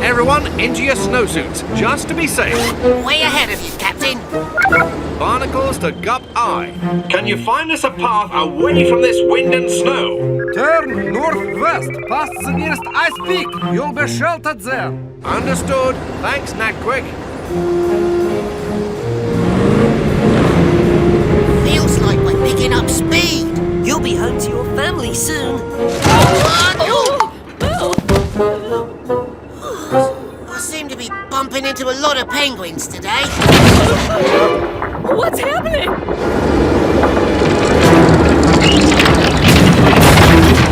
Everyone into your snowsuits, just to be safe. Way ahead of you, Captain. Barnacles to Gup Eye. Can you find us a path away from this wind and snow? Turn northwest, past the nearest ice peak. You'll be sheltered there. Understood. Thanks, Nackquick. Feels like we're picking up speed. You'll be home to your family soon. I seem to be bumping into a lot of penguins today. What's happening?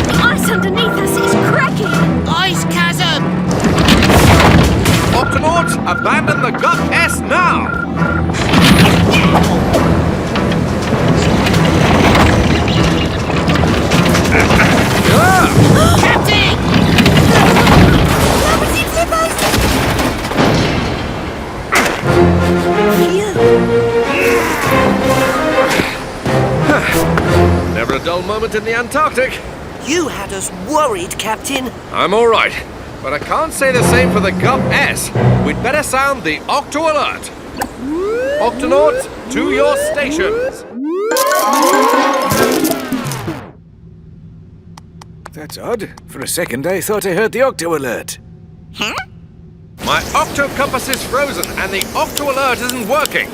The ice underneath us is cracking. Ice chasm! Octonauts, abandon the Gup S now! Captain! Never a dull moment in the Antarctic. You had us worried, Captain. I'm all right, but I can't say the same for the Gup S. We'd better sound the Octo Alert. Octonauts, to your stations. That's odd. For a second, I thought I heard the Octo Alert. Huh? My octo-compass is frozen and the octo-alert isn't working.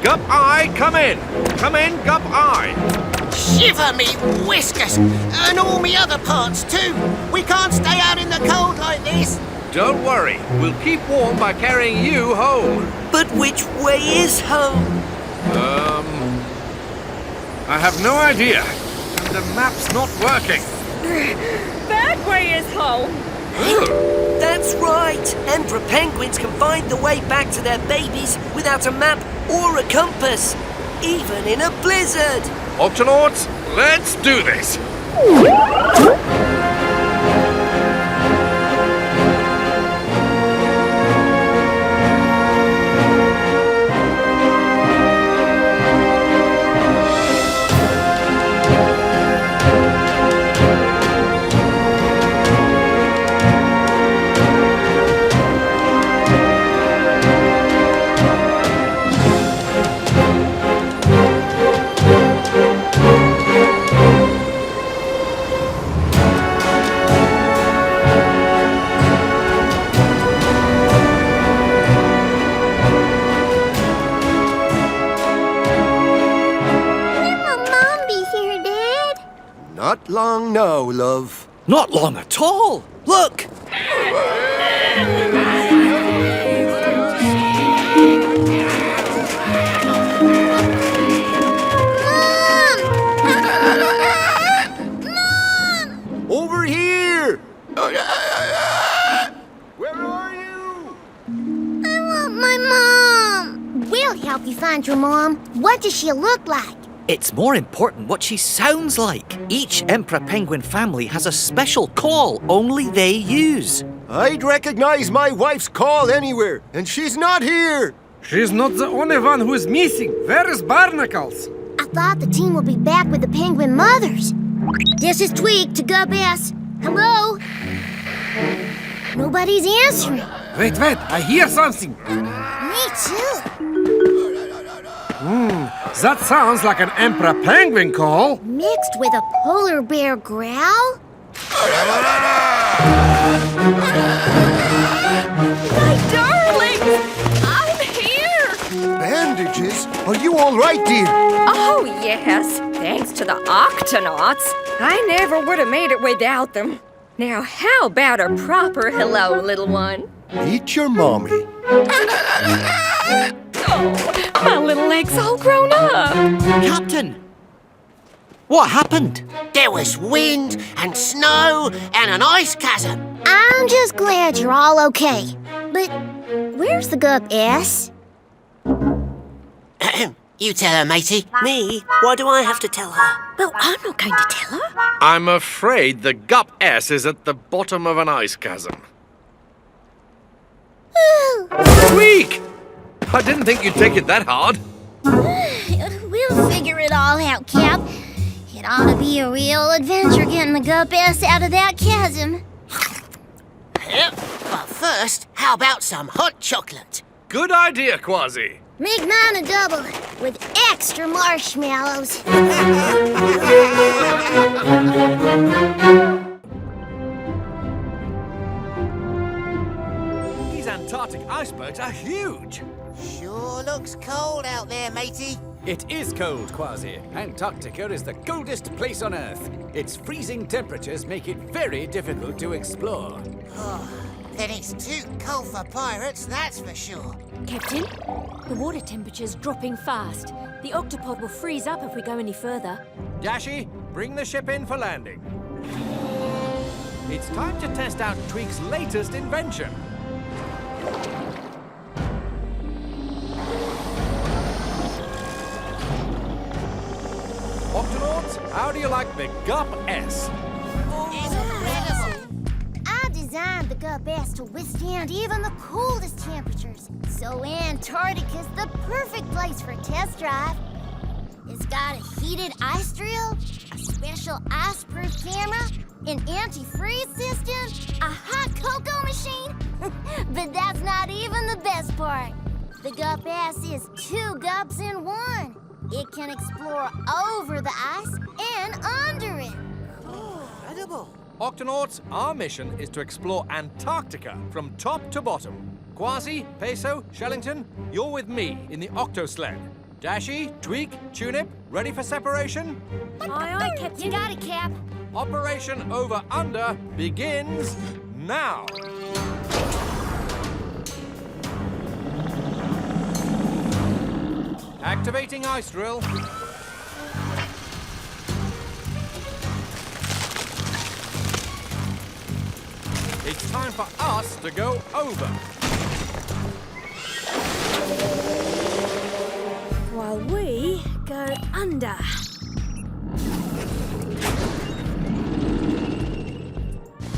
Gup Eye, come in. Come in, Gup Eye. Shiver me whiskers! And all me other parts too! We can't stay out in the cold like this! Don't worry, we'll keep warm by carrying you home. But which way is home? I have no idea. And the map's not working. That way is home. That's right. Emperor penguins can find the way back to their babies without a map or a compass, even in a blizzard. Octonauts, let's do this. Not long now, love. Not long at all. Look! Over here! Where are you? I want my mom. We'll help you find your mom. What does she look like? It's more important what she sounds like. Each Emperor Penguin family has a special call only they use. I'd recognize my wife's call anywhere, and she's not here. She's not the only one who is missing. Where is Barnacles? I thought the team would be back with the penguin mothers. This is Tweak to Gup S. Hello? Nobody's answering. Wait, I hear something. Me too. That sounds like an Emperor Penguin call. Mixed with a polar bear growl? My darlings! I'm here! Bandages? Are you all right, dear? Oh, yes. Thanks to the Octonauts. I never would have made it without them. Now, how about a proper hello, little one? Meet your mommy. Oh, my little leg's all grown up. Captain! What happened? There was wind and snow and an ice chasm. I'm just glad you're all okay. But where's the Gup S? You tell her, matey. Me? Why do I have to tell her? Well, I'm not going to tell her. I'm afraid the Gup S is at the bottom of an ice chasm. Tweak! I didn't think you'd take it that hard. We'll figure it all out, Cap. It ought to be a real adventure getting the Gup S out of that chasm. But first, how about some hot chocolate? Good idea, Kwazii. Make mine a double with extra marshmallows. These Antarctic icebergs are huge. Sure looks cold out there, matey. It is cold, Kwazii. Antarctica is the coldest place on Earth. Its freezing temperatures make it very difficult to explore. Oh, then it's too cold for pirates, that's for sure. Captain, the water temperature's dropping fast. The Octopod will freeze up if we go any further. Dashi, bring the ship in for landing. It's time to test out Tweak's latest invention. Octonauts, how do you like the Gup S? I designed the Gup S to withstand even the coldest temperatures. So Antarctica's the perfect place for a test drive. It's got a heated ice drill, a special ice-proof camera, an anti-freeze system, a hot cocoa machine. But that's not even the best part. The Gup S is 2 Gups in 1. It can explore over the ice and under it. Incredible. Octonauts, our mission is to explore Antarctica from top to bottom. Kwazii, Peso, Shellington, you're with me in the Octo-sled. Dashi, Tweak, Tunip, ready for separation? Aye, aye, Cap. You got it, Cap. Operation Over Under begins now. Activating ice drill. It's time for us to go over. While we go under.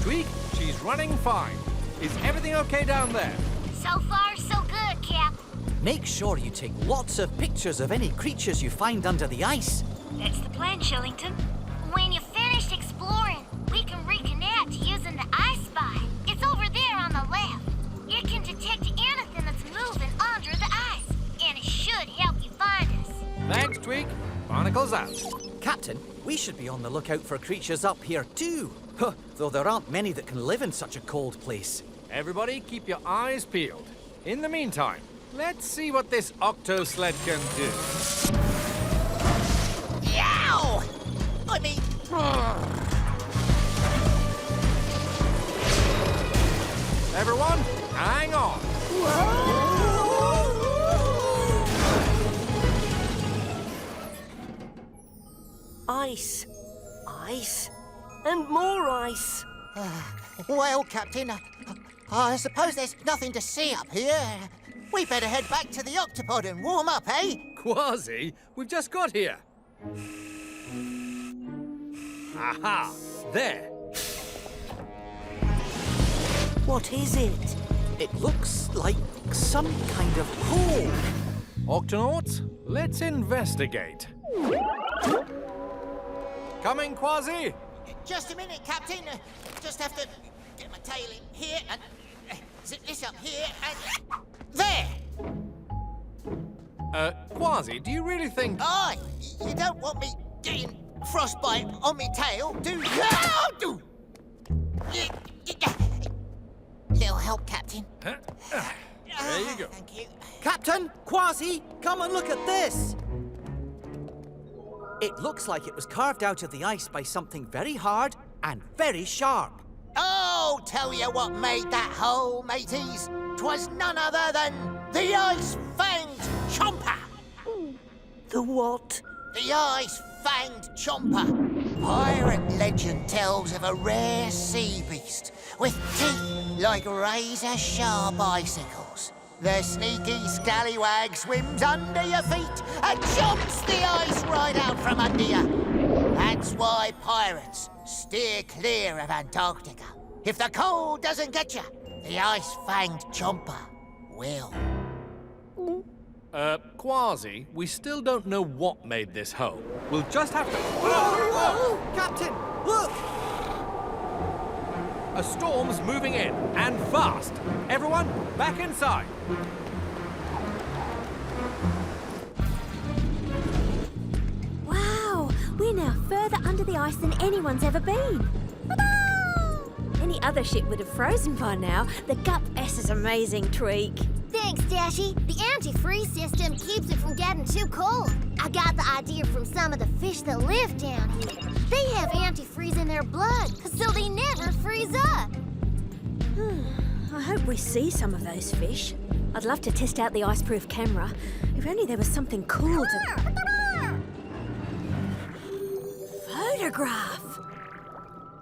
Tweak, she's running fine. Is everything okay down there? So far, so good, Cap. Make sure you take lots of pictures of any creatures you find under the ice. That's the plan, Shellington. When you've finished exploring, we can reconnect using the I Spy. It's over there on the left. It can detect anything that's moving under the ice, and it should help you find us. Thanks, Tweak. Barnacles out. Captain, we should be on the lookout for creatures up here too. Though there aren't many that can live in such a cold place. Everybody keep your eyes peeled. In the meantime, let's see what this Octo-sled can do. Yow! I mean... Everyone, hang on. Ice. Ice. And more ice. Well, Captain, I suppose there's nothing to see up here. We better head back to the Octopod and warm up, eh? Kwazii, we've just got here. Aha! There. What is it? It looks like some kind of hole. Octonauts, let's investigate. Coming, Kwazii! Just a minute, Captain. Just have to get my tail in here and zip this up here and... There! Kwazii, do you really think... Aye, you don't want me getting frostbite on me tail, do you? No! Little help, Captain. There you go. Thank you. Captain, Kwazii, come and look at this. It looks like it was carved out of the ice by something very hard and very sharp. Oh, tell you what made that hole, mateys. 'Twas none other than the ice-fanged chomper. The what? The ice-fanged chomper. Pirate legend tells of a rare sea beast with teeth like razor-sharp icicles. The sneaky scallywag swims under your feet and chomps the ice right out from under you. That's why pirates steer clear of Antarctica. If the cold doesn't get you, the ice-fanged chomper will. Kwazii, we still don't know what made this hole. We'll just have to... Whoa! Captain, look! A storm's moving in, and fast. Everyone, back inside. Wow, we're now further under the ice than anyone's ever been. Any other ship would have frozen by now. The GUP-S is amazing, Tweak. Thanks, Dashi. The antifreeze system keeps it from getting too cold. I got the idea from some of the fish that live down here. They have antifreeze in their blood, so they never freeze up. I hope we see some of those fish. I'd love to test out the ice-proof camera. If only there was something cool to... Photograph!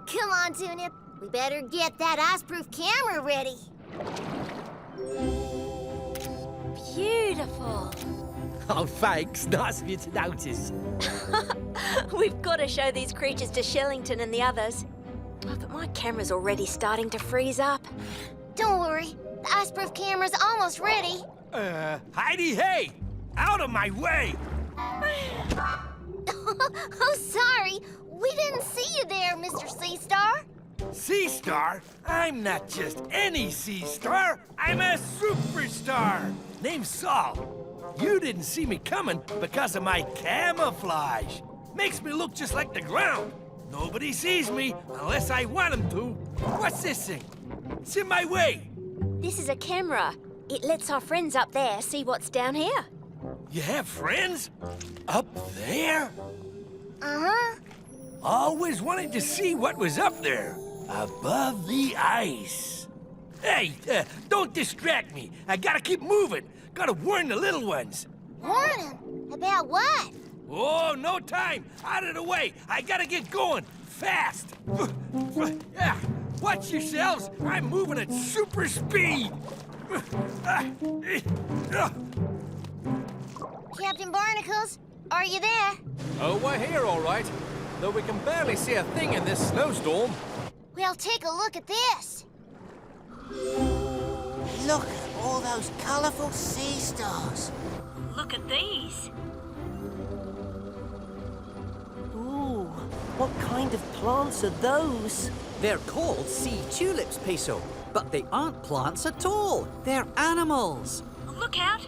Come on, Tunip. We better get that ice-proof camera ready. Beautiful. Oh, thanks. Nice of you to notice. We've got to show these creatures to Shellington and the others. Oh, but my camera's already starting to freeze up. Don't worry. The ice-proof camera's almost ready. Heidi, hey! Out of my way! Oh, sorry. We didn't see you there, Mr. Sea Star. Sea Star? I'm not just any sea star. I'm a superstar. Name's Saul. You didn't see me coming because of my camouflage. Makes me look just like the ground. Nobody sees me unless I want them to. What's this thing? It's in my way. This is a camera. It lets our friends up there see what's down here. You have friends? Up there? Uh-huh. Always wanted to see what was up there. Above the ice. Hey, don't distract me. I gotta keep moving. Gotta warn the little ones. Warn them? About what? Oh, no time. Out of the way. I gotta get going. Fast. Watch yourselves. I'm moving at super speed. Captain Barnacles, are you there? Oh, we're here, all right. Though we can barely see a thing in this snowstorm. Well, take a look at this. Look at all those colourful sea stars. Look at these. Ooh, what kind of plants are those? They're called sea tulips, Peso, but they aren't plants at all. They're animals. Look out.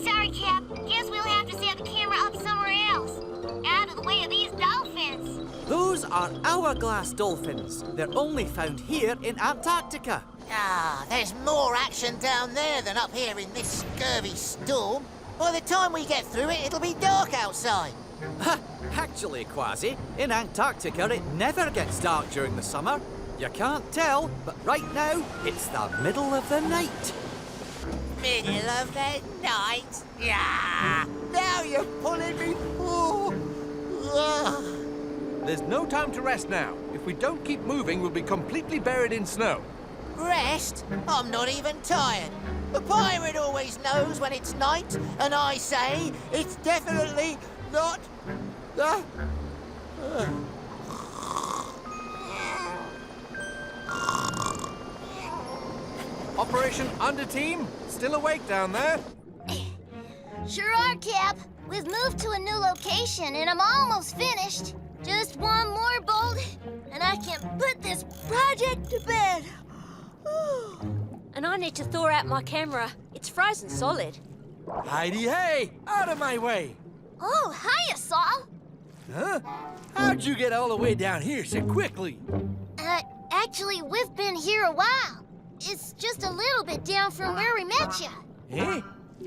Sorry, Cap. Guess we'll have to set the camera up somewhere else. Out of the way of these dolphins. Those are hourglass dolphins. They're only found here in Antarctica. Ah, there's more action down there than up here in this scurvy storm. By the time we get through it, it'll be dark outside. Actually, Kwazii, in Antarctica it never gets dark during the summer. You can't tell, but right now it's the middle of the night. Middle of the night? Yeah! Now you're pulling me. There's no time to rest now. If we don't keep moving, we'll be completely buried in snow. Rest? I'm not even tired. The pirate always knows when it's night, and I say it's definitely not the... Operation Underteam? Still awake down there? Sure are, Cap. We've moved to a new location, and I'm almost finished. Just one more bolt, and I can put this project to bed. And I need to thaw out my camera. It's frozen solid. Heidi, hey! Out of my way! Oh, hiya, Saul. Huh? How'd you get all the way down here so quickly? Actually, we've been here a while. It's just a little bit down from where we met you. Eh?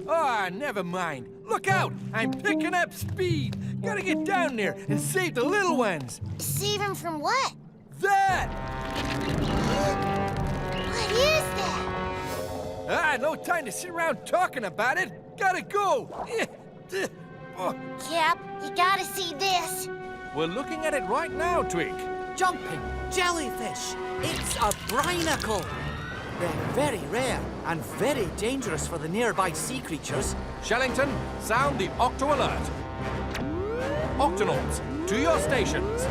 Ah, never mind. Look out! I'm picking up speed. Gotta get down there and save the little ones. Save them from what? That! What is that? Ah, no time to sit around talking about it. Gotta go. Cap, you gotta see this. We're looking at it right now, Twig. Jumping jellyfish. It's a barnacle. They're very rare and very dangerous for the nearby sea creatures. Shellington, sound the Octo Alert. Octonauts, to your stations.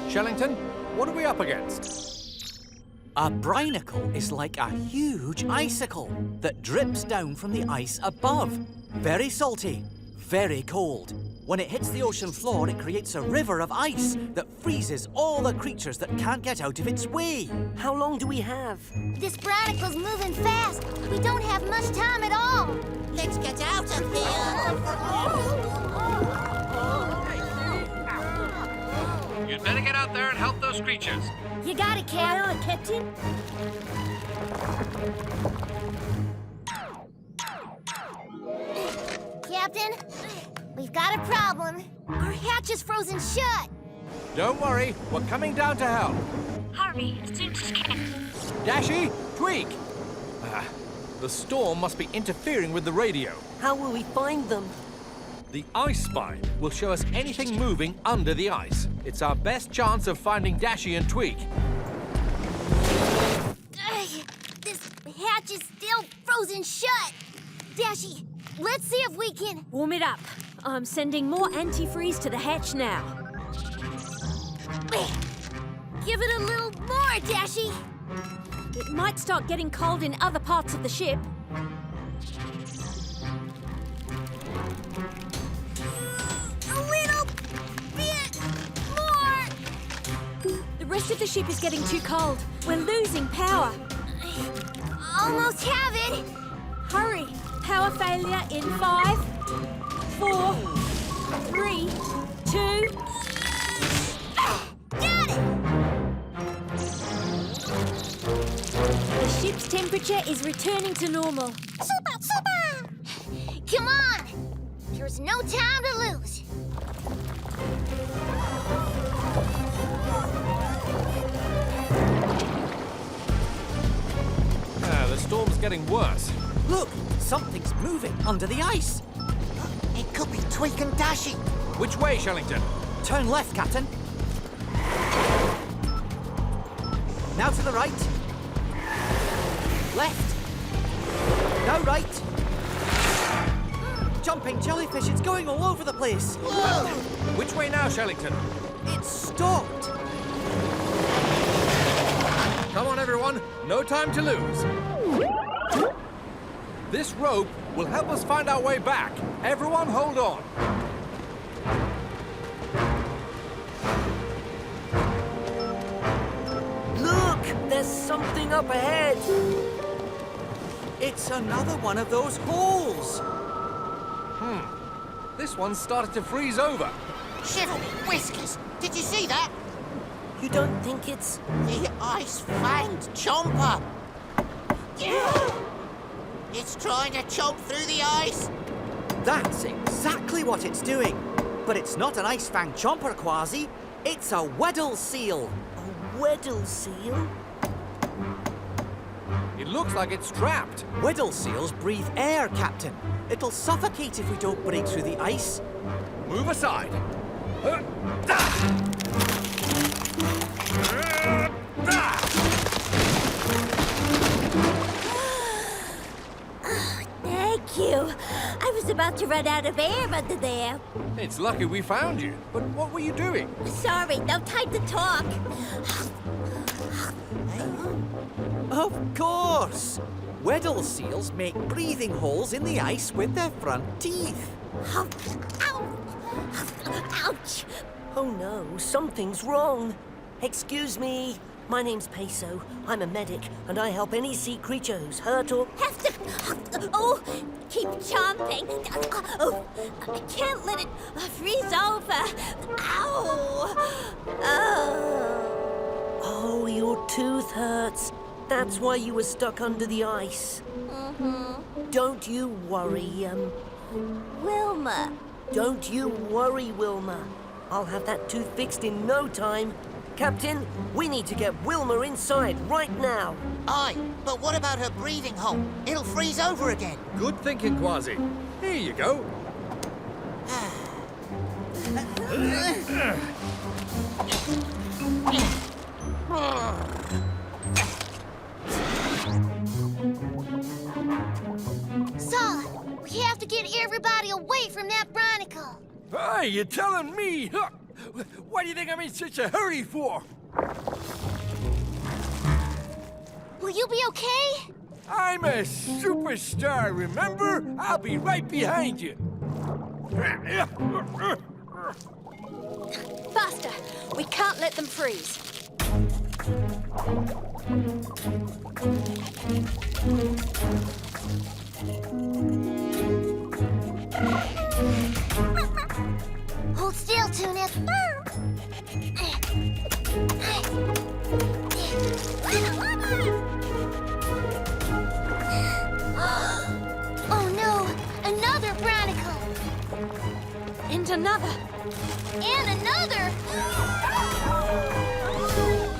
Shellington, what are we up against? A barnacle is like a huge icicle that drips down from the ice above. Very salty, very cold. When it hits the ocean floor, it creates a river of ice that freezes all the creatures that can't get out of its way. How long do we have? This barnacle's moving fast. We don't have much time at all. Let's get out of here. You'd better get out there and help those creatures. You got it, Cap. Captain. Captain, we've got a problem. Our hatch is frozen shut. Don't worry, we're coming down to help. Hurry, as soon as you can. Dashy, Tweak. The storm must be interfering with the radio. How will we find them? The Ice Spy will show us anything moving under the ice. It's our best chance of finding Dashy and Tweak. This hatch is still frozen shut. Dashy, let's see if we can... Warm it up. I'm sending more antifreeze to the hatch now. Give it a little more, Dashy. It might start getting cold in other parts of the ship. A little bit more. The rest of the ship is getting too cold. We're losing power. Almost have it. Hurry. Power failure in 5, 4, 3, 2... Got it! The ship's temperature is returning to normal. Super, super! Come on! There's no time to lose. The storm's getting worse. Look, something's moving under the ice. It could be Tweak and Dashy. Which way, Shellington? Turn left, Captain. Now to the right. Left. Now right. Jumping jellyfish, it's going all over the place. Whoa! Which way now, Shellington? It's stopped. Come on, everyone. No time to lose. This rope will help us find our way back. Everyone hold on. Look! There's something up ahead! It's another one of those holes. This one's started to freeze over. Shiver me whiskers! Did you see that? You don't think it's... The ice-fanged chomper! Yeah! It's trying to chomp through the ice! That's exactly what it's doing. But it's not an ice-fang chomper, Kwazii. It's a Weddell seal. A Weddell seal? It looks like it's trapped. Weddell seals breathe air, Captain. It'll suffocate if we don't break through the ice. Move aside. Thank you. I was about to run out of air under there. It's lucky we found you. But what were you doing? Sorry, no time to talk. Of course! Weddell seals make breathing holes in the ice with their front teeth. Ouch! Oh no, something's wrong. Excuse me. My name's Peso. I'm a medic, and I help any sea creature who's hurt or... Have to... Oh, keep chomping. Oh, I can't let it freeze over. Ow! Oh. Oh, your tooth hurts. That's why you were stuck under the ice. Mm-hmm. Don't you worry, Wilma. Don't you worry, Wilma. I'll have that tooth fixed in no time. Captain, we need to get Wilma inside right now. Aye, but what about her breathing hole? It'll freeze over again. Good thinking, Kwazii. Here you go. Solid. We have to get everybody away from that barnacle. Hey, you're telling me? Huh? What do you think I'm in such a hurry for? Will you be okay? I'm a superstar, remember? I'll be right behind you. Faster! We can't let them freeze. Hold still, Tuna. Oh no! Another barnacle! And another. And another!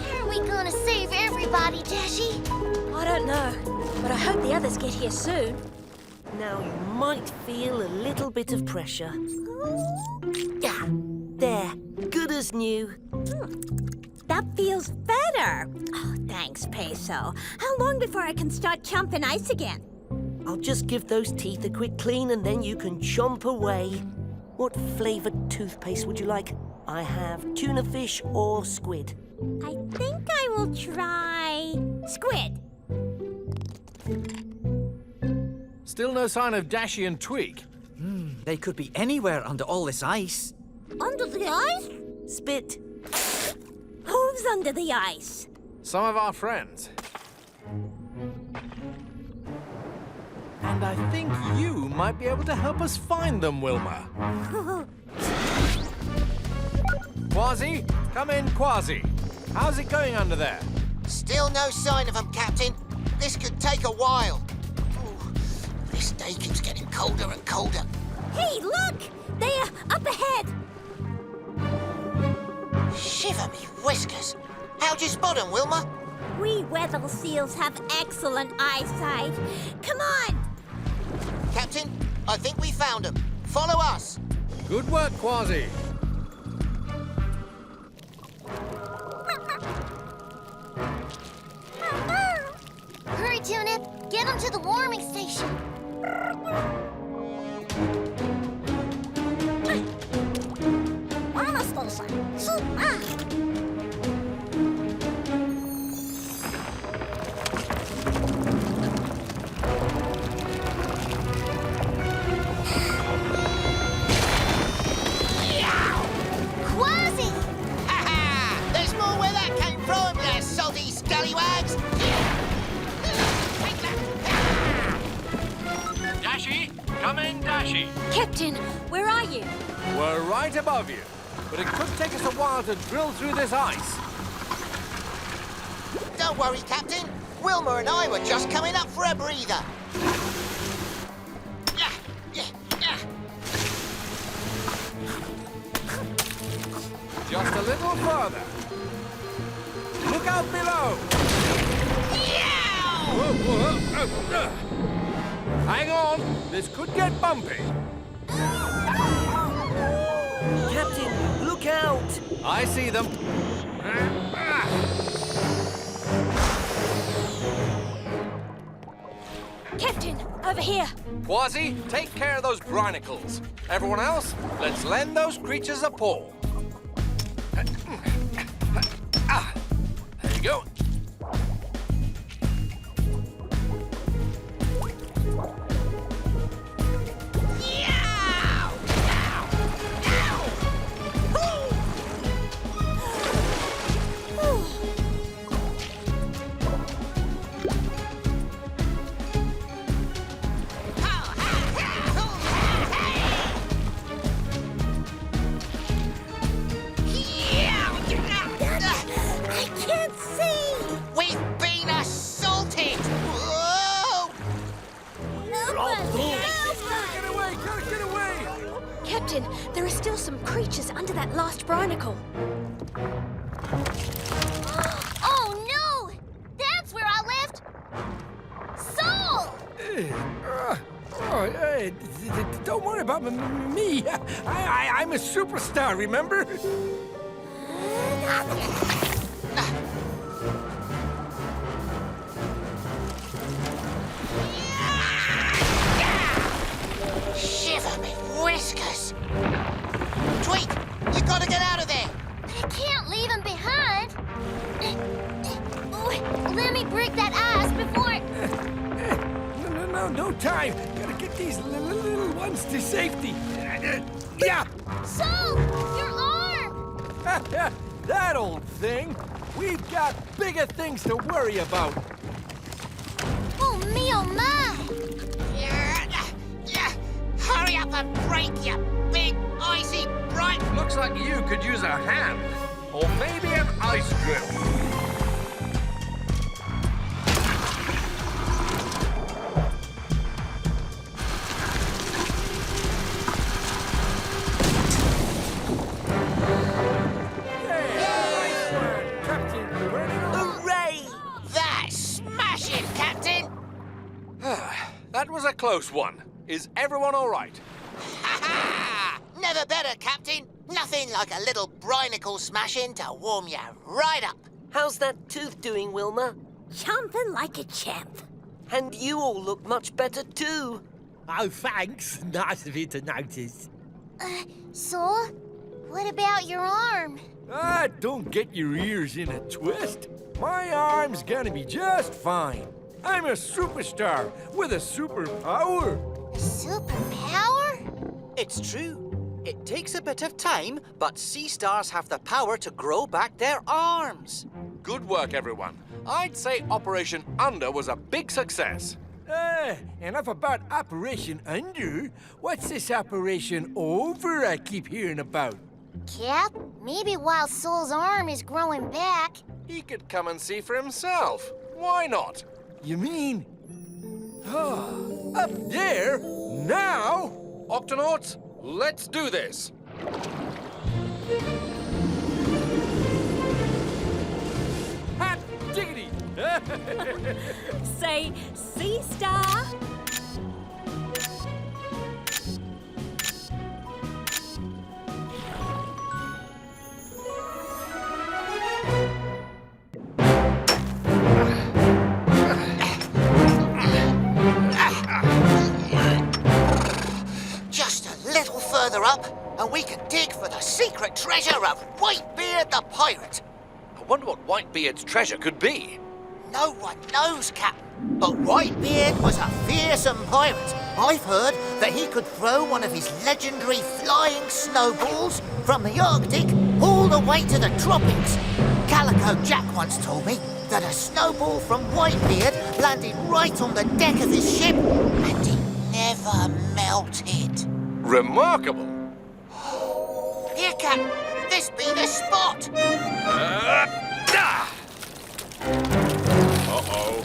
How are we gonna save everybody, Dashi? I don't know, but I hope the others get here soon. Now you might feel a little bit of pressure. Yeah, there, good as new. That feels better. Oh, thanks, Peso. How long before I can start chomping ice again? I'll just give those teeth a quick clean and then you can chomp away. What flavoured toothpaste would you like? I have tuna fish or squid. I think I will try squid. Still no sign of Dashi and Tweak. They could be anywhere under all this ice. Under the ice? Spit. Oh lives under the ice? Some of our friends. And I think you might be able to help us find them, Wilma. Kwazii, come in, Kwazii. How's it going under there? Still no sign of them, Captain. This could take a while. Ooh, this day keeps getting colder and colder. Hey, look! They're up ahead! Shiver me whiskers. How'd you spot them, Wilma? We weather seals have excellent eyesight. Come on! Captain, I think we found them. Follow us. Good work, Kwazii. Hurry, Tunip! Get them to the warming station! Kwazii! Ha-ha! There's more where that came from, you salty scallywags! Dashi, come in, Dashi. Captain, where are you? We're right above you, but it could take us a while to drill through this ice. Don't worry, Captain. Wilma and I were just coming up for a breather. Just a little further. Look out below. Hang on, this could get bumpy. Captain, look out! I see them. Captain, over here. Kwazii, take care of those barnacles. Everyone else, let's lend those creatures a pull. There you go. I can't see! We've been assaulted! Whoa! Get away! Get away! Captain, there are still some creatures under that last barnacle. Oh no! That's where I left Soul! Hey, don't worry about me. I'm a superstar, remember? Shiver me whiskers! Tweet, you gotta get out of there! I can't leave him behind. Let me break that ice before... No time. Gotta get these little ones to safety. Yeah! Soul! Your arm! That old thing. We've got bigger things to worry about. Oh, me, oh, my! Hurry up and break, you big, icy, bright... Looks like you could use a hand, or maybe an ice drill. Hooray! That's smashing, Captain! That was a close one. Is everyone all right? Ha-ha! Never better, Captain. Nothing like a little barnacle smashing to warm you right up. How's that tooth doing, Wilma? Chomping like a champ. And you all look much better too. Oh, thanks. Nice of you to notice. Soul, what about your arm? Don't get your ears in a twist. My arm's gonna be just fine. I'm a superstar with a superpower. Superpower? It's true. It takes a bit of time, but sea stars have the power to grow back their arms. Good work, everyone. I'd say Operation Under was a big success. Enough about Operation Under. What's this Operation Over I keep hearing about? Cap, maybe while Soul's arm is growing back. He could come and see for himself. Why not? You mean... Oh, up there? Now? Octonauts, let's do this. Hot diggity! Say, sea star. Just a little further up, and we can dig for the secret treasure of Whitebeard the pirate. I wonder what Whitebeard's treasure could be. No one knows, Captain. But Whitebeard was a fearsome pirate. I've heard that he could throw one of his legendary flying snowballs from the Arctic all the way to the tropics. Calico Jack once told me that a snowball from Whitebeard landed right on the deck of his ship and it never melted. Remarkable. Here, Captain. This be the spot. Uh-oh.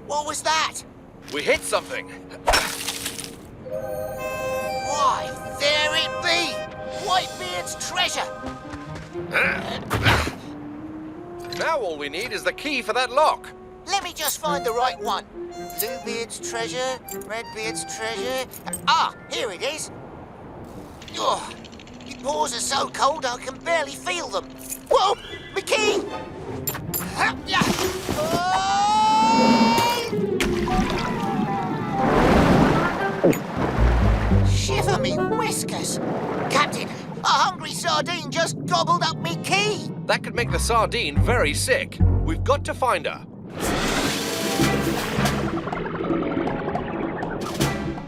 What was that? We hit something. Why, there it be! Whitebeard's treasure! Now all we need is the key for that lock. Let me just find the right one. Bluebeard's treasure, Redbeard's treasure... Ah, here it is. Oh, your paws are so cold I can barely feel them. Whoa! My key! Shiver me whiskers! Captain, a hungry sardine just gobbled up me key! That could make the sardine very sick. We've got to find her.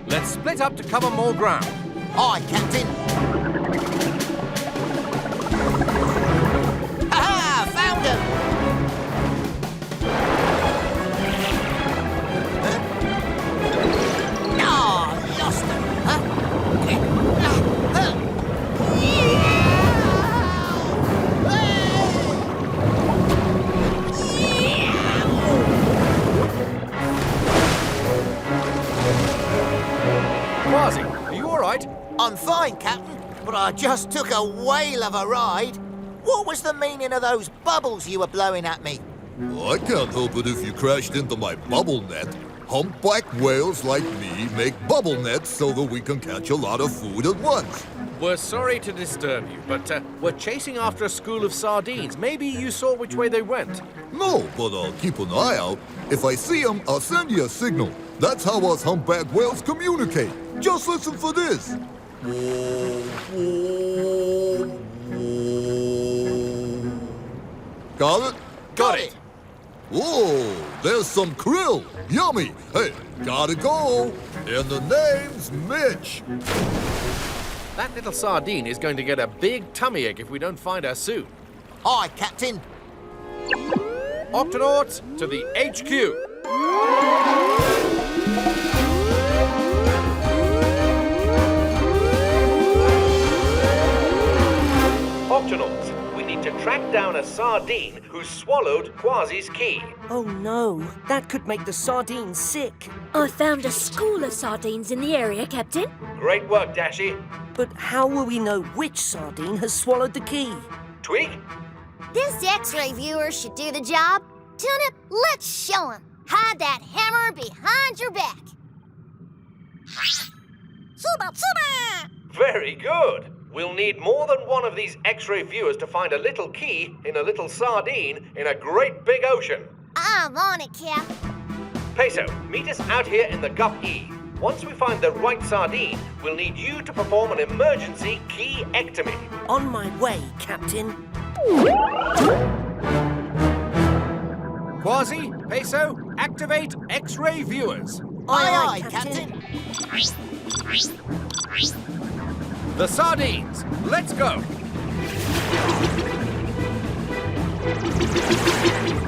Let's split up to cover more ground. Aye, Captain. Aha! Found her! Ah, lost her. Kwazii, are you all right? I'm fine, Captain, but I just took a whale of a ride. What was the meaning of those bubbles you were blowing at me? Well, I can't help it if you crashed into my bubble net. Humpback whales like me make bubble nets so that we can catch a lot of food at once. We're sorry to disturb you, but we're chasing after a school of sardines. Maybe you saw which way they went. No, but I'll keep an eye out. If I see them, I'll send you a signal. That's how us humpback whales communicate. Just listen for this. Got it? Got it. Whoa, there's some krill. Yummy. Hey, gotta go. And the name's Mitch. That little sardine is going to get a big tummy ache if we don't find her soon. Aye, Captain. Octonauts, to the HQ. Octonauts, we need to track down a sardine who swallowed Kwazii's key. Oh no, that could make the sardine sick. I found a school of sardines in the area, Captain. Great work, Dashi. But how will we know which sardine has swallowed the key? Tweak? This X-ray viewer should do the job. Turnip, let's show him. Hide that hammer behind your back. Suba, suba! Very good. We'll need more than one of these X-ray viewers to find a little key in a little sardine in a great big ocean. I'm on it, Cap. Peso, meet us out here in the Gulf E. Once we find the right sardine, we'll need you to perform an emergency key-ectomy. On my way, Captain. Kwazii, Peso, activate X-ray viewers. Aye, Captain. The sardines, let's go.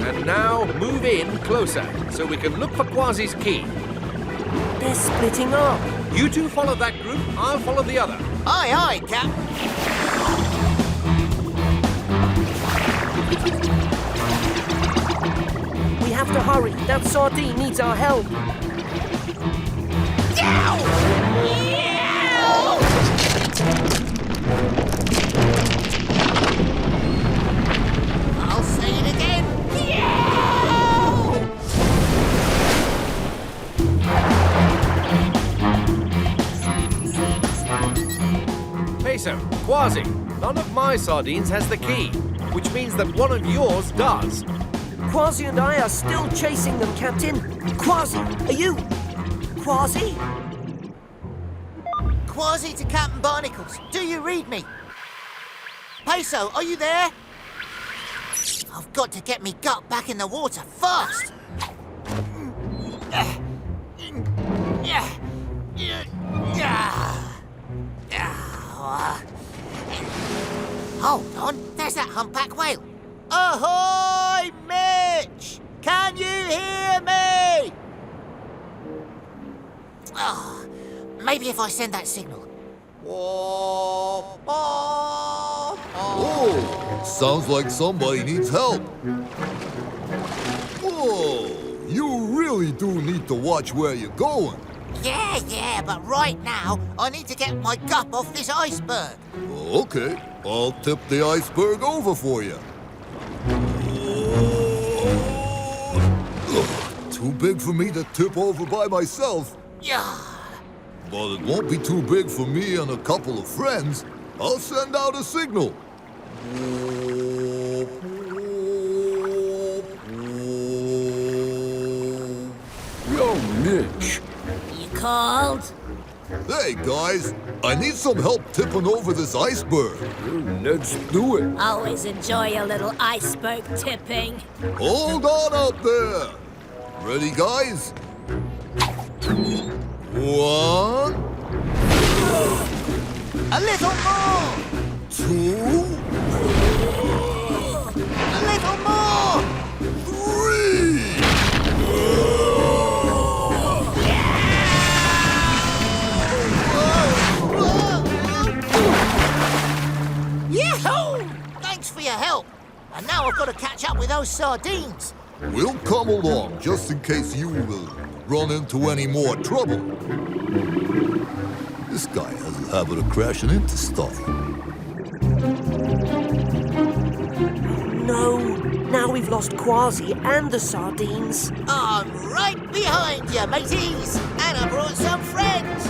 And now move in closer so we can look for Kwazii's key. They're splitting up. You two follow that group, I'll follow the other. Aye, Captain. We have to hurry. That sardine needs our help. I'll say it again. Peso, Kwazii, none of my sardines has the key, which means that one of yours does. Kwazii and I are still chasing them, Captain. Kwazii, are you? Kwazii? Kwazii to Captain Barnacles. Do you read me? Peso, are you there? I've got to get me gut back in the water fast. Hold on, there's that humpback whale. Ahoy, Mitch! Can you hear me? Oh, maybe if I send that signal. Oh, sounds like somebody needs help. Whoa, you really do need to watch where you're going. Yeah, but right now, I need to get my gup off this iceberg. Okay, I'll tip the iceberg over for you. Too big for me to tip over by myself. Yeah. But it won't be too big for me and a couple of friends. I'll send out a signal. Yo, Mitch. You called? Hey, guys. I need some help tipping over this iceberg. Let's do it. Always enjoy a little iceberg tipping. Hold on up there. Ready, guys? 1. A little more. 2. A little more. 3. Yahoo! Thanks for your help. And now I've got to catch up with those sardines. We'll come along just in case you run into any more trouble. This guy has a habit of crashing into stuff. No, now we've lost Kwazii and the sardines. I'm right behind you, mateys. And I brought some friends.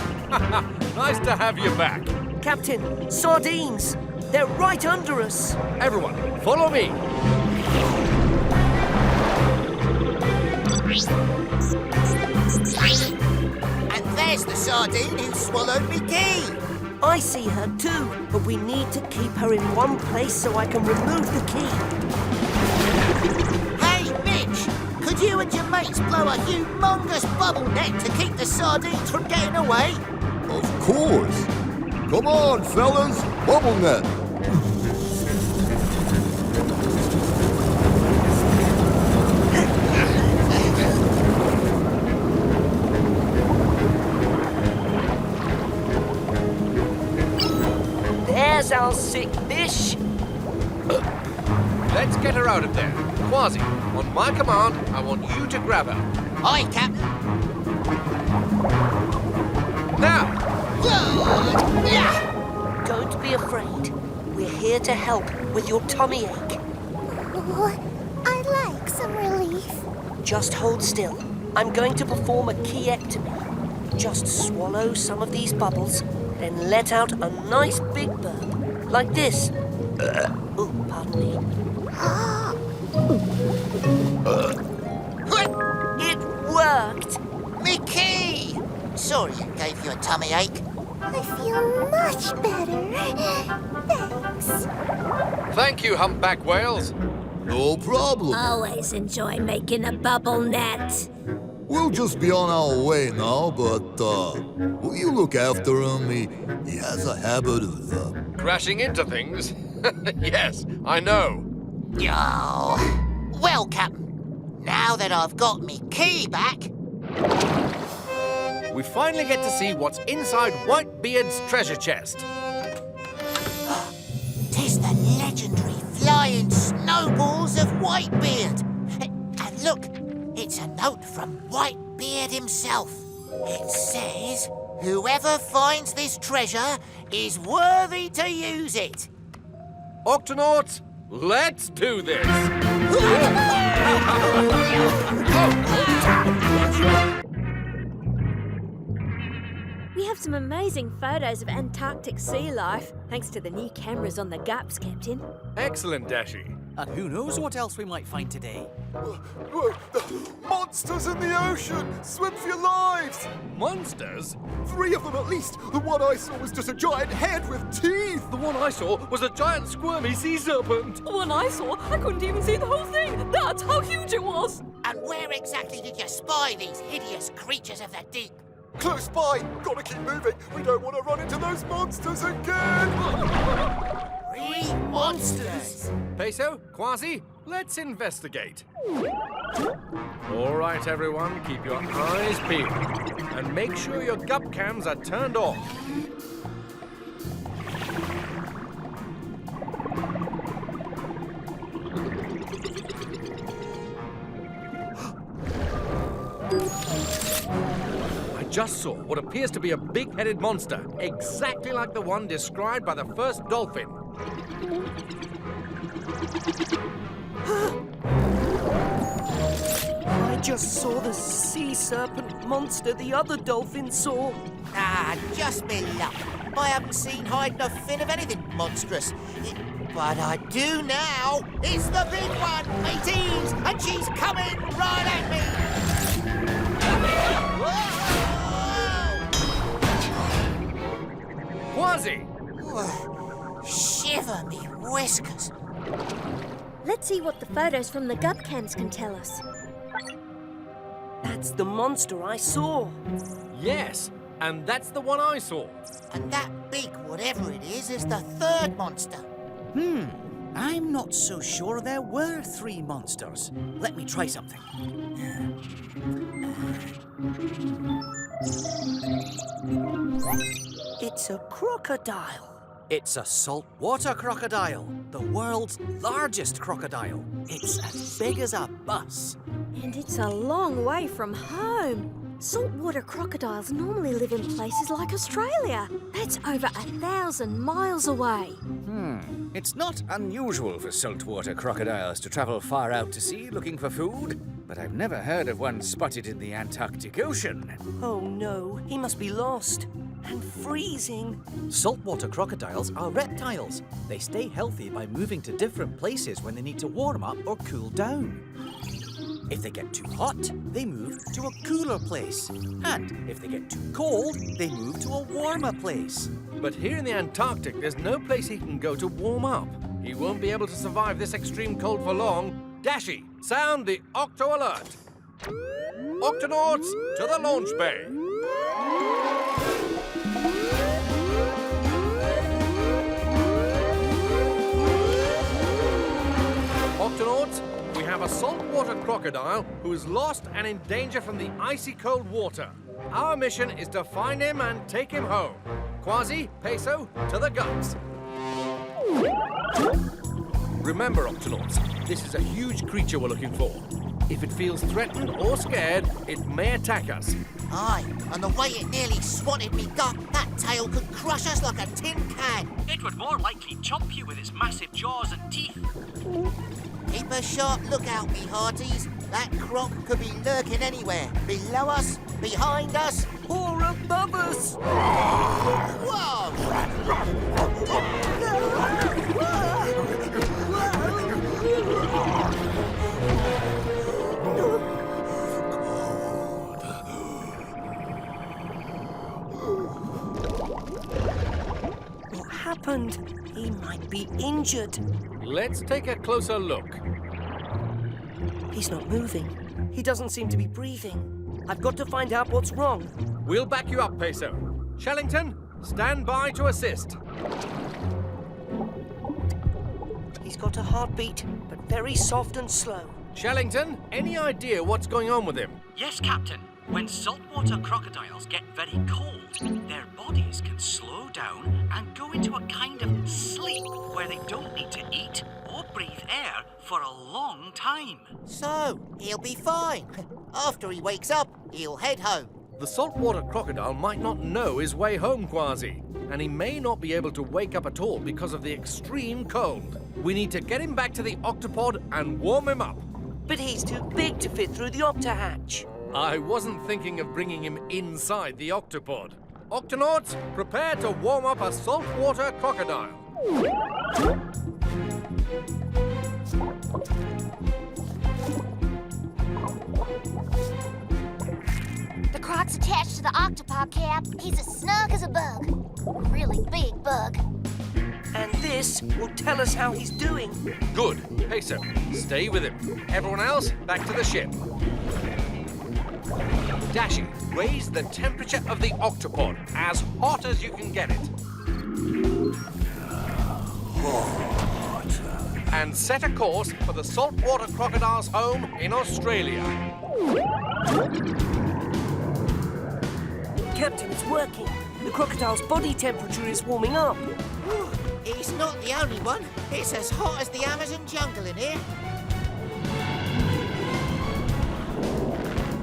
Nice to have you back. Captain, sardines. They're right under us. Everyone, follow me. And there's the sardine who swallowed me key. I see her too, but we need to keep her in one place so I can remove the key. Hey, Mitch, could you and your mates blow a humongous bubble net to keep the sardines from getting away? Of course. Come on, fellas. Bubble net. There's our sick fish. Let's get her out of there. Kwazii, on my command, I want you to grab her. Aye, Captain. Now! Don't be afraid. We're here to help with your tummy ache. Oh, I'd like some relief. Just hold still. I'm going to perform a keyectomy. Just swallow some of these bubbles, then let out a nice big burp. Like this. Oh, pardon me. It worked! Mickey! Sorry it gave you a tummy ache. I feel much better. Thanks. Thank you, humpback whales. No problem. Always enjoy making a bubble net. We'll just be on our way now, but, will you look after him? He has a habit of, Crashing into things? Yes, I know. Oh. Well, Captain, now that I've got me key back... We finally get to see what's inside Whitebeard's treasure chest. Tis the legendary flying snowballs of Whitebeard. And look, it's a note from Whitebeard himself. It says, whoever finds this treasure is worthy to use it. Octonauts, let's do this! We have some amazing photos of Antarctic sea life, thanks to the new cameras on the gaps, Captain. Excellent, Dashi. And who knows what else we might find today? Monsters in the ocean! Swim for your lives! Monsters? 3 of them at least! The one I saw was just a giant head with teeth! The one I saw was a giant squirmy sea serpent! The one I saw, I couldn't even see the whole thing! That's how huge it was! And where exactly did you spy these hideous creatures of the deep? Close by! Gotta keep moving! We don't want to run into those monsters again! 3 monsters! Peso, Kwazii, let's investigate. All right, everyone, keep your eyes peeled. And make sure your gup cams are turned off. I just saw what appears to be a big-headed monster, exactly like the one described by the first dolphin. I just saw the sea serpent monster the other dolphin saw. Ah, just me luck. I haven't seen hide nor fin of anything monstrous. But I do now. It's the big one, mateys, and she's coming right at me. Kwazii! Shiver me whiskers. Let's see what the photos from the gup cams can tell us. That's the monster I saw. Yes, and that's the one I saw. And that big whatever it is the 3rd monster. I'm not so sure there were 3 monsters. Let me try something. It's a crocodile. It's a saltwater crocodile, the world's largest crocodile. It's as big as a bus. And it's a long way from home. Saltwater crocodiles normally live in places like Australia. That's over 1,000 miles away. It's not unusual for saltwater crocodiles to travel far out to sea looking for food, but I've never heard of one spotted in the Antarctic Ocean. Oh no, he must be lost. And freezing. Saltwater crocodiles are reptiles. They stay healthy by moving to different places when they need to warm up or cool down. If they get too hot, they move to a cooler place. And if they get too cold, they move to a warmer place. But here in the Antarctic, there's no place he can go to warm up. He won't be able to survive this extreme cold for long. Dashi, sound the Octo alert. Octonauts, to the launch bay. Octonauts, we have a saltwater crocodile who is lost and in danger from the icy cold water. Our mission is to find him and take him home. Kwazii, Peso, to the guts. Remember, Octonauts, this is a huge creature we're looking for. If it feels threatened or scared, it may attack us. Aye, and the way it nearly swatted me gut, that tail could crush us like a tin can. It would more likely chomp you with its massive jaws and teeth. Keep a sharp lookout, me hearties. That croc could be lurking anywhere. Below us, behind us, or above us. Whoa! What happened? He might be injured. Let's take a closer look. He's not moving. He doesn't seem to be breathing. I've got to find out what's wrong. We'll back you up, Peso. Shellington, stand by to assist. He's got a heartbeat, but very soft and slow. Shellington, any idea what's going on with him? Yes, Captain. When saltwater crocodiles get very cold, their bodies can slow down and go into a kind of sleep where they don't need to eat or breathe air for a long time. So, he'll be fine. After he wakes up, he'll head home. The saltwater crocodile might not know his way home, Kwazii, and he may not be able to wake up at all because of the extreme cold. We need to get him back to the Octopod and warm him up. But he's too big to fit through the octohatch. I wasn't thinking of bringing him inside the Octopod. Octonauts, prepare to warm up a saltwater crocodile. The croc's attached to the Octopod, Cap. He's as snug as a bug. Really big bug. And this will tell us how he's doing. Good. Peso, stay with him. Everyone else, back to the ship. Dashi, raise the temperature of the Octopod as hot as you can get it. And set a course for the saltwater crocodile's home in Australia. Captain, it's working. The crocodile's body temperature is warming up. He's not the only one. It's as hot as the Amazon jungle in here.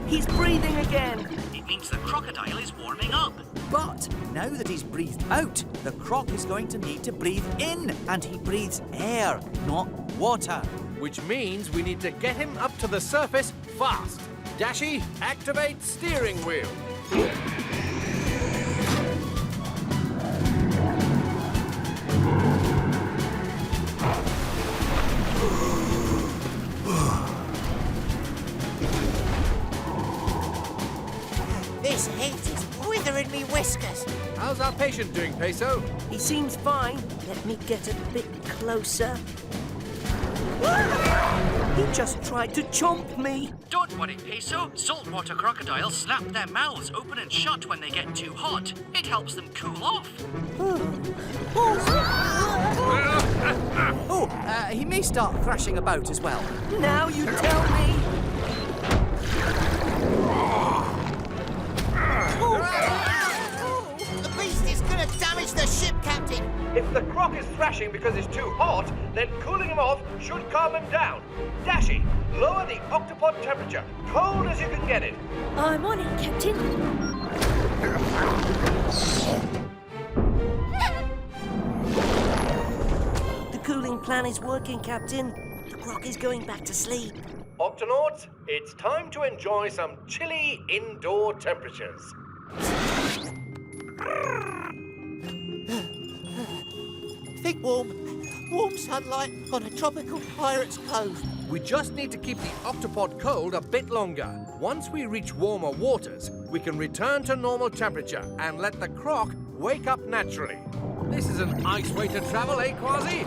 He's breathing again. It means the crocodile is warming up. But now that he's breathed out, the croc is going to need to breathe in, and he breathes air, not water. Which means we need to get him up to the surface fast. Dashi, activate steering wheel. This heat is withering me whiskers. How's our patient doing, Peso? He seems fine. Let me get a bit closer. He just tried to chomp me. Don't worry, Peso. Saltwater crocodiles snap their mouths open and shut when they get too hot. It helps them cool off. He may start thrashing about as well. Now you tell me. The beast is gonna damage the ship, Captain. If the croc is thrashing because it's too hot, then cooling him off should calm him down. Dashi, lower the Octopod temperature, cold as you can get it. I'm on it, Captain. The cooling plan is working, Captain. The croc is going back to sleep. Octonauts, it's time to enjoy some chilly indoor temperatures. Think warm sunlight on a tropical pirate's cove. We just need to keep the Octopod cold a bit longer. Once we reach warmer waters, we can return to normal temperature and let the croc wake up naturally. This is an nice way to travel, eh, Kwazii?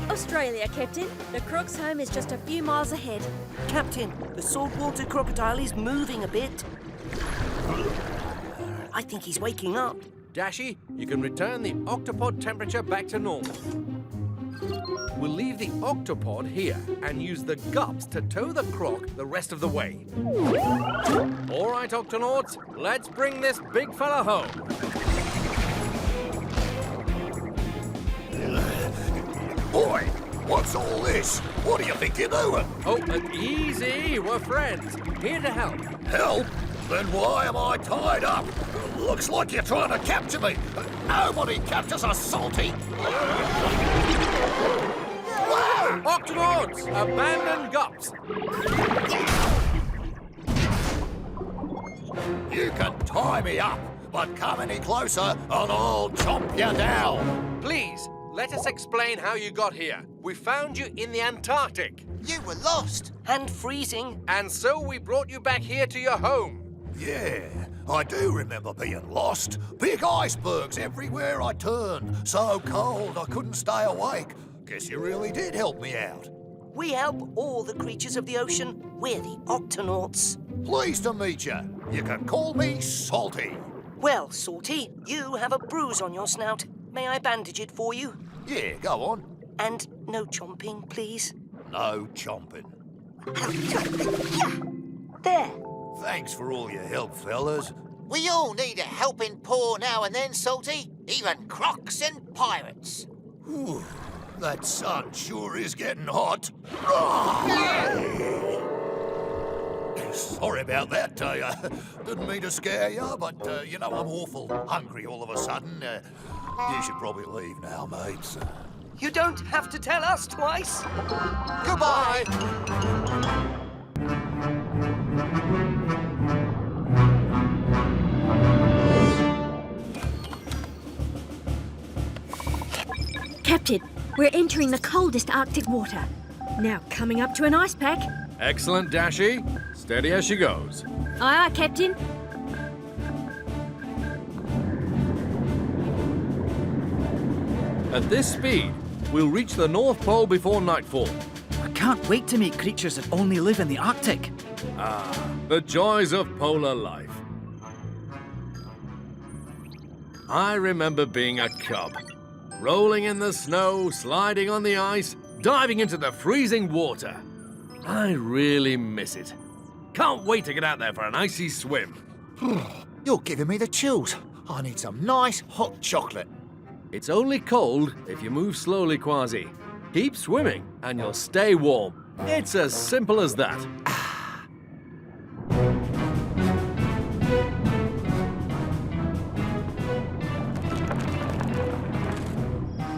Australia, Captain. The croc's home is just a few miles ahead. Captain, the saltwater crocodile is moving a bit. I think he's waking up. Dashi, you can return the Octopod temperature back to normal. We'll leave the Octopod here and use the gups to tow the croc the rest of the way. All right, Octonauts, let's bring this big fella home. Boy, what's all this? What do you think you're doing? Oh, easy, we're friends. Here to help. Help? Then why am I tied up? Looks like you're trying to capture me. Nobody captures a salty. Octonauts, abandon gups. You can tie me up, but come any closer and I'll chomp you down. Please, let us explain how you got here. We found you in the Antarctic. You were lost. And freezing. And so we brought you back here to your home. Yeah, I do remember being lost. Big icebergs everywhere I turned. So cold I couldn't stay awake. Guess you really did help me out. We help all the creatures of the ocean. We're the Octonauts. Pleased to meet you. You can call me Salty. Well, Salty, you have a bruise on your snout. May I bandage it for you? Yeah, go on. And no chomping, please. No chomping. There. Thanks for all your help, fellas. We all need a helping paw now and then, Salty. Even crocs and pirates. Whew, that sun sure is getting hot. Sorry about that, didn't mean to scare you, but, you know, I'm awful hungry all of a sudden. You should probably leave now, mates. You don't have to tell us twice. Goodbye. Captain, we're entering the coldest Arctic water. Now coming up to an ice pack. Excellent, Dashi. Steady as she goes. Aye, aye, Captain. At this speed, we'll reach the North Pole before nightfall. I can't wait to meet creatures that only live in the Arctic. Ah, the joys of polar life. I remember being a cub, rolling in the snow, sliding on the ice, diving into the freezing water. I really miss it. Can't wait to get out there for an icy swim. You're giving me the chills. I need some nice hot chocolate. It's only cold if you move slowly, Kwazii. Keep swimming and you'll stay warm. It's as simple as that.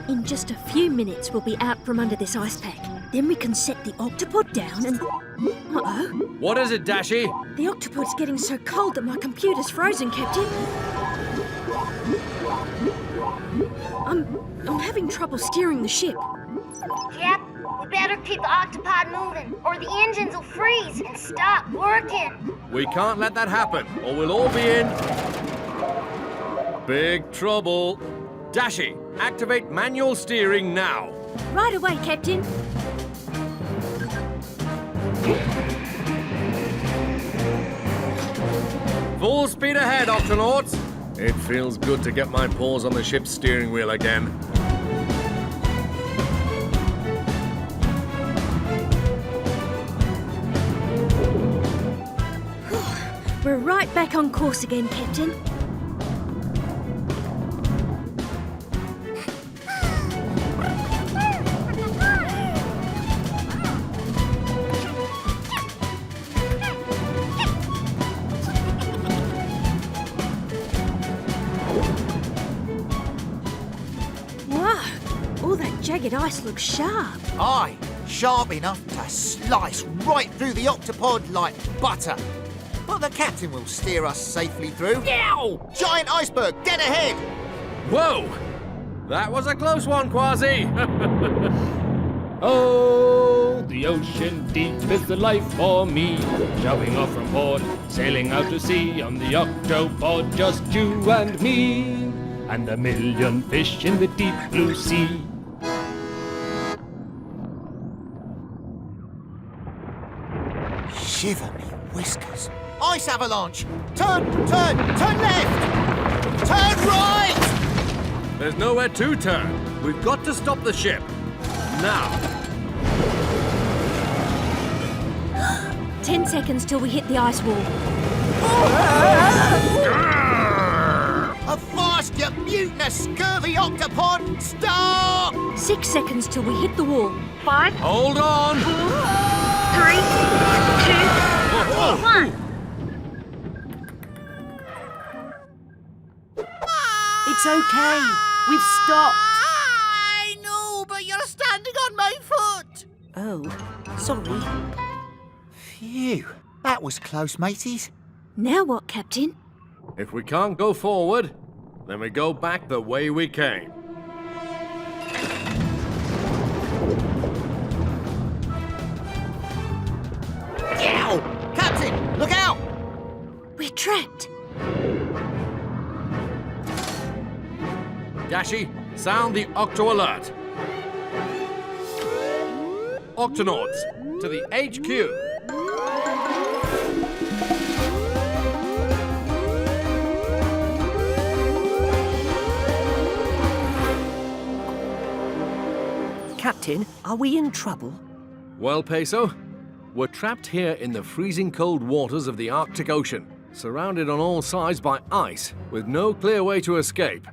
In just a few minutes, we'll be out from under this ice pack. Then we can set the Octopod down and... Uh-oh. What is it, Dashi? The Octopod's getting so cold that my computer's frozen, Captain. I'm having trouble steering the ship. Yep, we better keep the Octopod moving, or the engines will freeze and stop working. We can't let that happen, or we'll all be in... big trouble. Dashi, activate manual steering now. Right away, Captain. Full speed ahead, Octonauts. It feels good to get my paws on the ship's steering wheel again. We're right back on course again, Captain. Jagged ice looks sharp. Aye, sharp enough to slice right through the Octopod like butter. But the captain will steer us safely through. Yow! Giant iceberg, dead ahead! Whoa! That was a close one, Kwazii! Oh, the ocean deep is the life for me. Shoving off from port, sailing out to sea on the Octopod, just you and me. And a million fish in the deep blue sea. Shiver me whiskers. Ice avalanche! Turn left! Turn right! There's nowhere to turn. We've got to stop the ship. Now. 10 seconds till we hit the ice wall. Avast, you mutinous, scurvy Octopod! Stop! 6 seconds till we hit the wall. 5. Hold on! 4, 3, 2, 1. It's okay. We've stopped. I know, but you're standing on my foot! Oh, sorry. Phew, that was close, mateys. Now what, Captain? If we can't go forward, then we go back the way we came. Yow! Captain, look out! We're trapped. Dashi, sound the Octo alert. Octonauts, to the HQ. Captain, are we in trouble? Well, Peso, we're trapped here in the freezing cold waters of the Arctic Ocean, surrounded on all sides by ice, with no clear way to escape.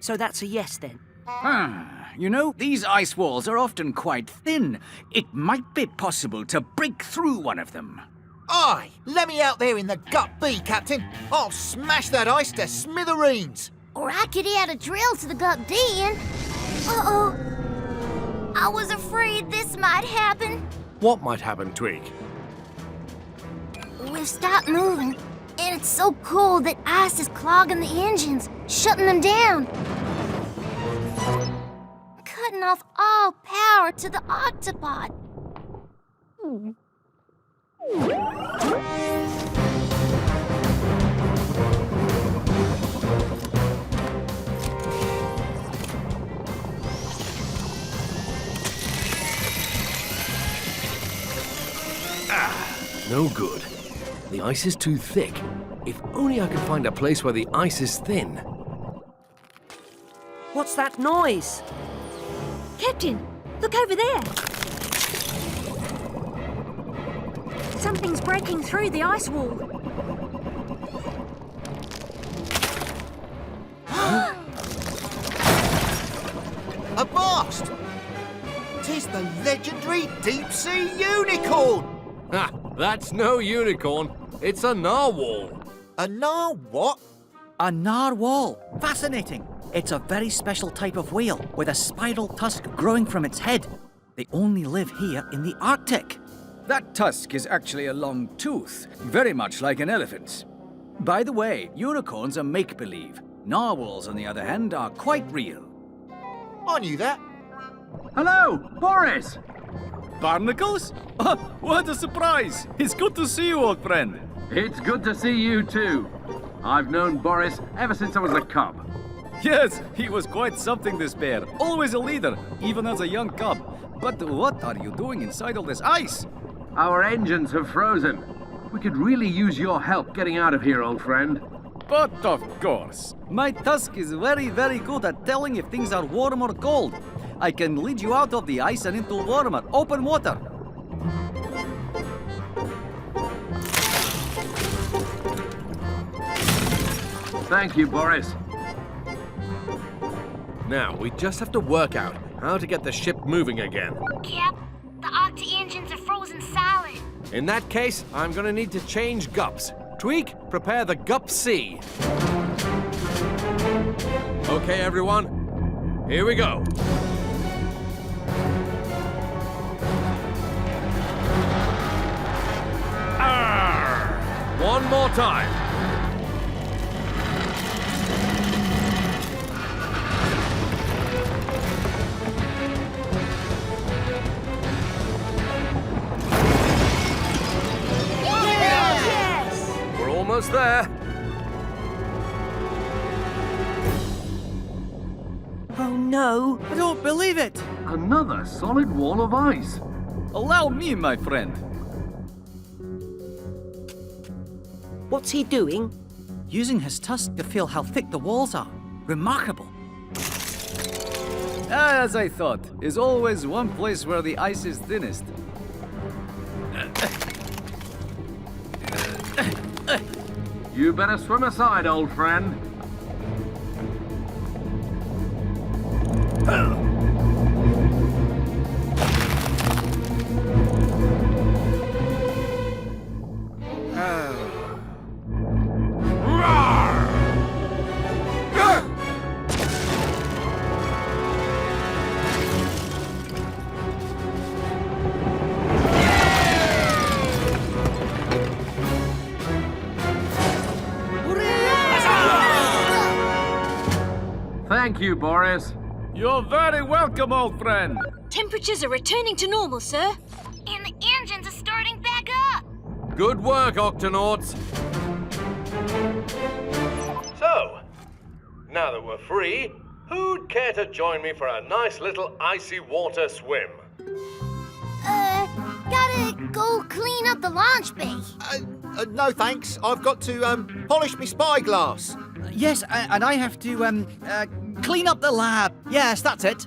So that's a yes, then? You know, these ice walls are often quite thin. It might be possible to break through one of them. Aye, let me out there in the gut B, Captain. I'll smash that ice to smithereens. Or I could add a drill to the gut D and... Uh-oh. I was afraid this might happen. What might happen, Twig? We've stopped moving, and it's so cold that ice is clogging the engines, shutting them down. Cutting off all power to the Octopod. No good. The ice is too thick. If only I could find a place where the ice is thin. What's that noise? Captain, look over there. Something's breaking through the ice wall. A blast! 'Tis the legendary deep-sea unicorn! Ha! That's no unicorn. It's a narwhal. A what? A narwhal. Fascinating. It's a very special type of whale with a spiral tusk growing from its head. They only live here in the Arctic. That tusk is actually a long tooth, very much like an elephant's. By the way, unicorns are make-believe. Narwhals, on the other hand, are quite real. I knew that. Hello, Boris! Barnacles? Oh, what a surprise! It's good to see you, old friend. It's good to see you too. I've known Boris ever since I was a cub. Yes, he was quite something, this bear. Always a leader, even as a young cub. But what are you doing inside all this ice? Our engines have frozen. We could really use your help getting out of here, old friend. But of course. My tusk is very, very good at telling if things are warm or cold. I can lead you out of the ice and into warmer, open water. Thank you, Boris. Now, we just have to work out how to get the ship moving again. Cap, the Octa engines are frozen solid. In that case, I'm gonna need to change gups. Tweak, prepare the gup C. Okay, everyone, here we go. One more time. Yes! We're almost there. Oh no! I don't believe it! Another solid wall of ice. Allow me, my friend. What's he doing? Using his tusk to feel how thick the walls are. Remarkable. As I thought, is always one place where the ice is thinnest. You better swim aside, old friend. Thank you, Boris. You're very welcome, old friend. Temperatures are returning to normal, sir. And the engines are starting back up. Good work, Octonauts. So, now that we're free, who'd care to join me for a nice little icy water swim? go clean up the launch bay? No thanks. I've got to polish my spyglass. Yes, and I have to clean up the lab. Yes, that's it.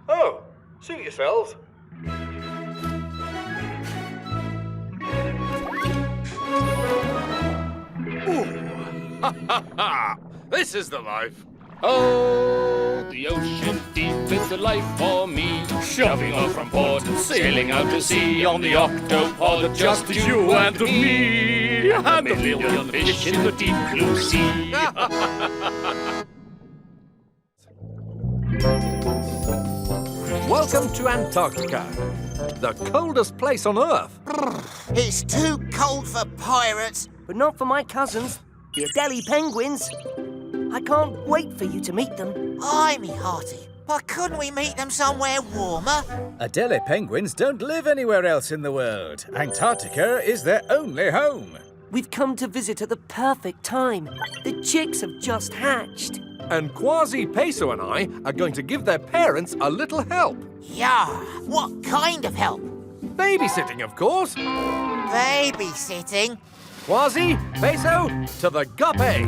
Oh, suit yourselves. Ha ha ha! This is the life. Oh, the ocean deep is the life for me. Shoving off from port, sailing out to sea on the Octopod, just you and me. And a million fish in the deep blue sea. Welcome to Antarctica, the coldest place on Earth. It's too cold for pirates. But not for my cousins, the Adelie penguins. I can't wait for you to meet them. Aye, me hearty. But couldn't we meet them somewhere warmer? Adelie penguins don't live anywhere else in the world. Antarctica is their only home. We've come to visit at the perfect time. The chicks have just hatched. And Kwazii, Peso and I are going to give their parents a little help. Yeah, what kind of help? Babysitting, of course. Babysitting? Kwazii, Peso, to the guppy.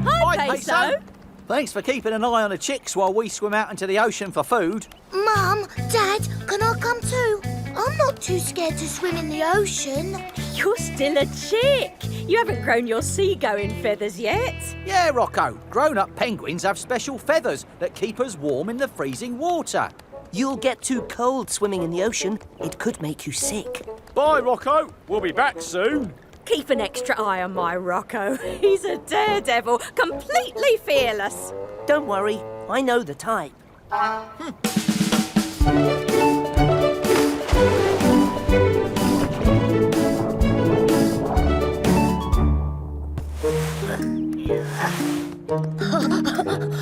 Hi, Peso. Thanks for keeping an eye on the chicks while we swim out into the ocean for food. Mum, Dad, can I come too? I'm not too scared to swim in the ocean. You're still a chick. You haven't grown your seagoing feathers yet. Yeah, Rocco. Grown-up penguins have special feathers that keep us warm in the freezing water. You'll get too cold swimming in the ocean. It could make you sick. Bye, Rocco. We'll be back soon. Keep an extra eye on my Rocco. He's a daredevil, completely fearless. Don't worry, I know the type.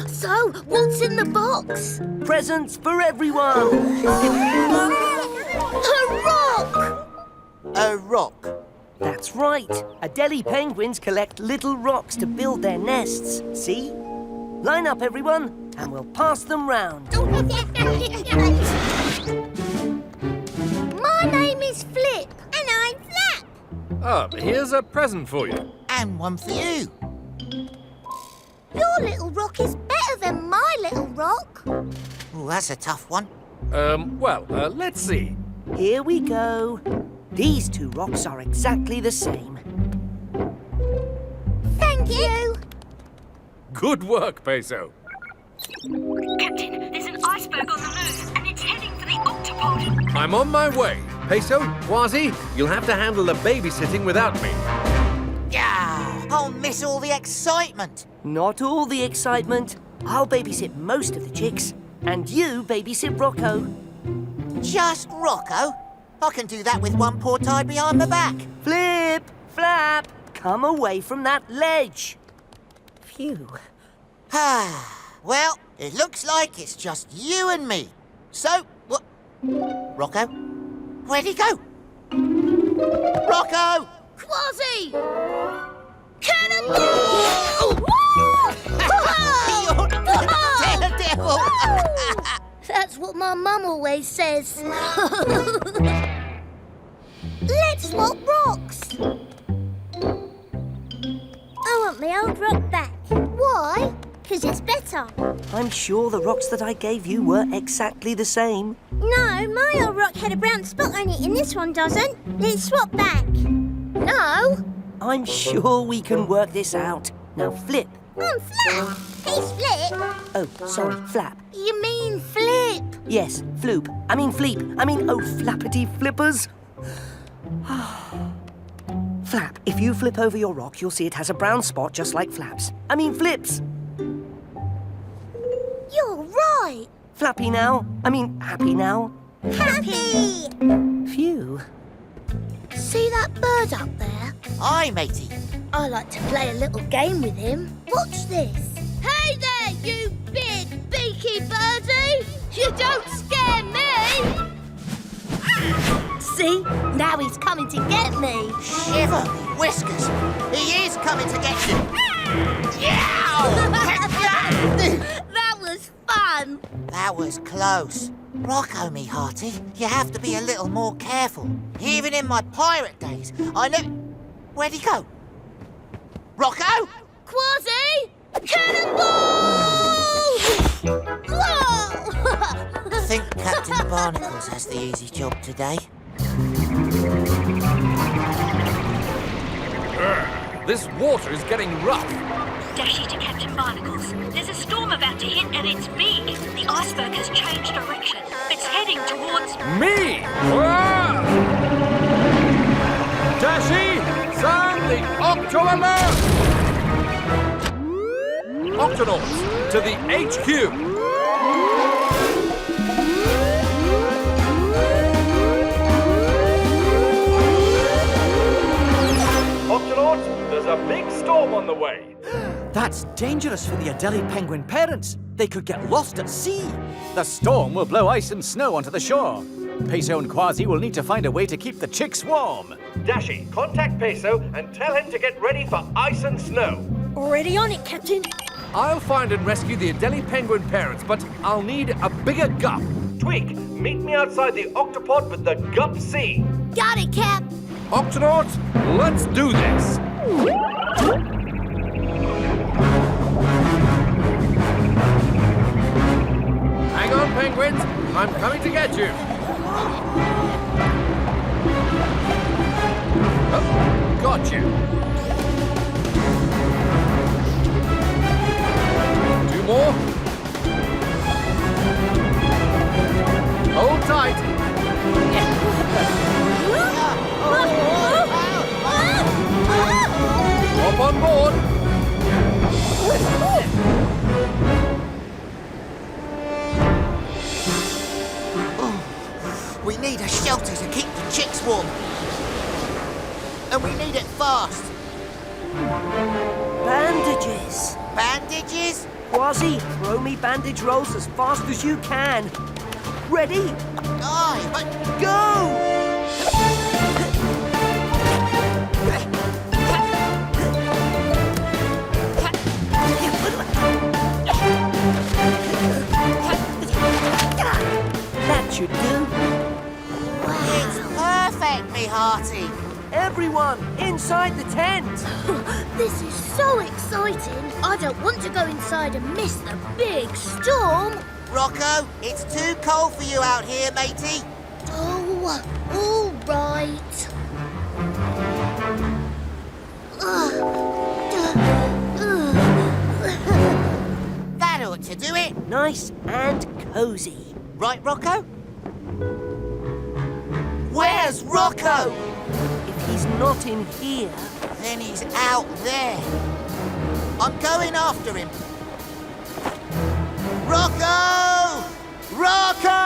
So, what's in the box? Presents for everyone. A rock! A rock? That's right. Adelie penguins collect little rocks to build their nests. See? Line up, everyone, and we'll pass them round. My name is Flip. And I'm Flap. Here's a present for you. And one for you. Your little rock is better than my little rock. Oh, that's a tough one. Let's see. Here we go. These two rocks are exactly the same. Thank you. Good work, Peso. Captain, there's an iceberg on the move, and it's heading for the Octopod. I'm on my way. Peso, Kwazii, you'll have to handle the babysitting without me. Yeah, I'll miss all the excitement. Not all the excitement. I'll babysit most of the chicks, and you babysit Rocco. Just Rocco? I can do that with one paw tied behind my back. Flip, Flap, come away from that ledge. Phew. Well, it looks like it's just you and me. So, what? Rocco? Where'd he go? Rocco! Kwazii! Cannonball! Daredevil! That's what my mum always says. Let's swap rocks. I want my old rock back. Why? Because it's better. I'm sure the rocks that I gave you were exactly the same. No, my old rock had a brown spot on it and this one doesn't. Let's swap back. No. I'm sure we can work this out. Now, Flip. I'm Flap. He's Flip. Oh, sorry, Flap. You mean Flip? Yes, Floop. I mean Fleep. I mean, oh, flappity flippers. Flap, if you flip over your rock, you'll see it has a brown spot just like Flap's. I mean Flip's. You're right. Flappy now. I mean, happy now. Happy. Phew. See that bird up there? Aye, matey. I like to play a little game with him. Watch this. Hey there, you big beaky birdie! You don't scare me! See? Now he's coming to get me. Shiver me whiskers. He is coming to get you. That was fun. That was close. Rocco, me hearty, you have to be a little more careful. Even in my pirate days, I never... Where'd he go? Rocco? Kwazii! Cannonball! Whoa! I think Captain Barnacles has the easy job today. This water is getting rough. Dashy to Captain Barnacles. There's a storm about to hit and it's big. The iceberg has changed direction. It's heading towards... Me! Whoa! Dashy, sound the Octo alert! Octonauts, to the HQ! Octonauts, there's a big storm on the way. That's dangerous for the Adelie penguin parents. They could get lost at sea. The storm will blow ice and snow onto the shore. Peso and Kwazii will need to find a way to keep the chicks warm. Dashy, contact Peso and tell him to get ready for ice and snow. Already on it, Captain. I'll find and rescue the Adelie penguin parents, but I'll need a bigger gup. Tweak, meet me outside the Octopod with the Gup C. Got it, Cap. Octonauts, let's do this! Hang on, penguins. I'm coming to get you. Oh, got you. Two more. Hold tight. Hop on board. We need a shelter to keep the chicks warm. And we need it fast. Bandages. Bandages? Kwazii, throw me bandage rolls as fast as you can. Ready? Aye, but... Go! That should do. It's perfect, me hearty. Everyone, inside the tent. This is so exciting. I don't want to go inside and miss the big storm. Rocco, it's too cold for you out here, matey. Oh, all right. That ought to do it. Nice and cozy. Right, Rocco? Where's Rocco? If he's not in here... Then he's out there. I'm going after him. Rocco! Rocco!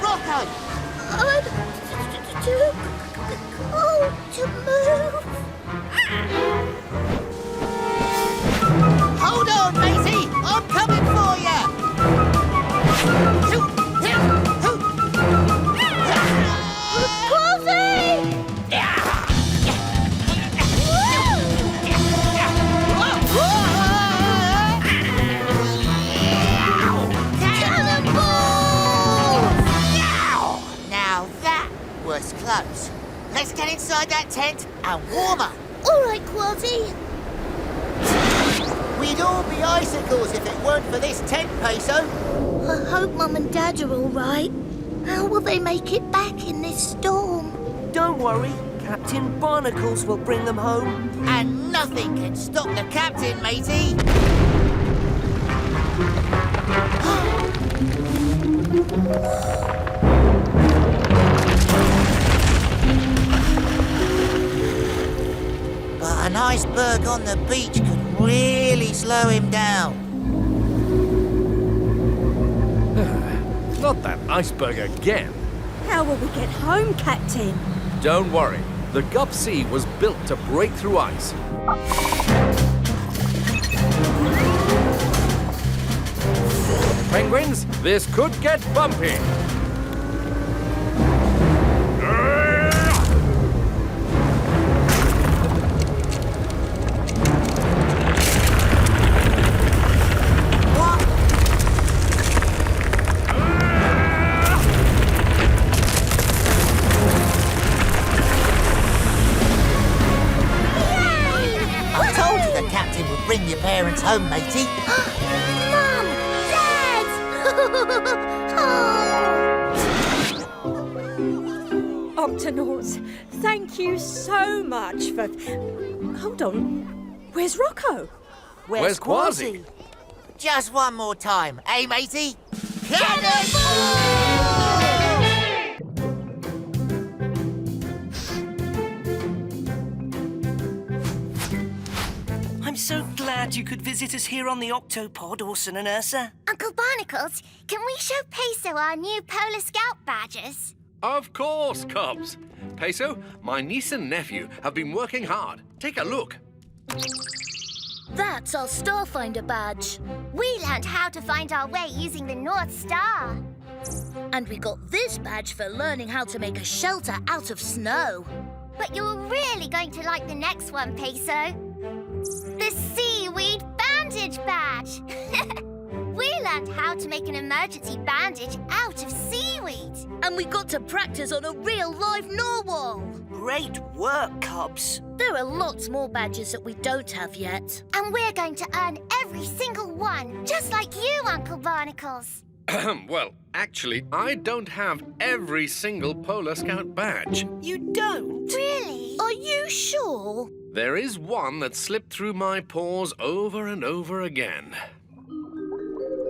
Rocco! I'm too cold to move. Hold on, matey! I'm coming for you! Now that was close. Let's get inside that tent and warm up. All right, Kwazii. We'd all be icicles if it weren't for this tent, Peso. I hope Mum and Dad are all right. How will they make it back in this storm? Don't worry, Captain Barnacles will bring them home. And nothing can stop the captain, matey. But an iceberg on the beach could really slow him down. Not that iceberg again. How will we get home, Captain? Don't worry. The Gup C was built to break through ice. Penguins, this could get bumpy. home, matey. Mum! Dad! Octonauts, thank you so much for... Hold on. Where's Rocco? Where's Kwazii? Just one more time, eh, matey? I'm so glad you could visit us here on the Octopod, Orson and Ursa. Uncle Barnacles, can we show Peso our new Polar Scout badges? Of course, Cubs. Peso, my niece and nephew have been working hard. Take a look. That's our Starfinder badge. We learned how to find our way using the North Star. And we got this badge for learning how to make a shelter out of snow. But you're really going to like the next one, Peso. The Seaweed Bandage Badge. We learned how to make an emergency bandage out of seaweed. And we got to practice on a real live narwhal. Great work, Cubs. There are lots more badges that we don't have yet. And we're going to earn every single one, just like you, Uncle Barnacles. Well, actually, I don't have every single Polar Scout badge. You don't? Really? Are you sure? There is one that slipped through my paws over and over again.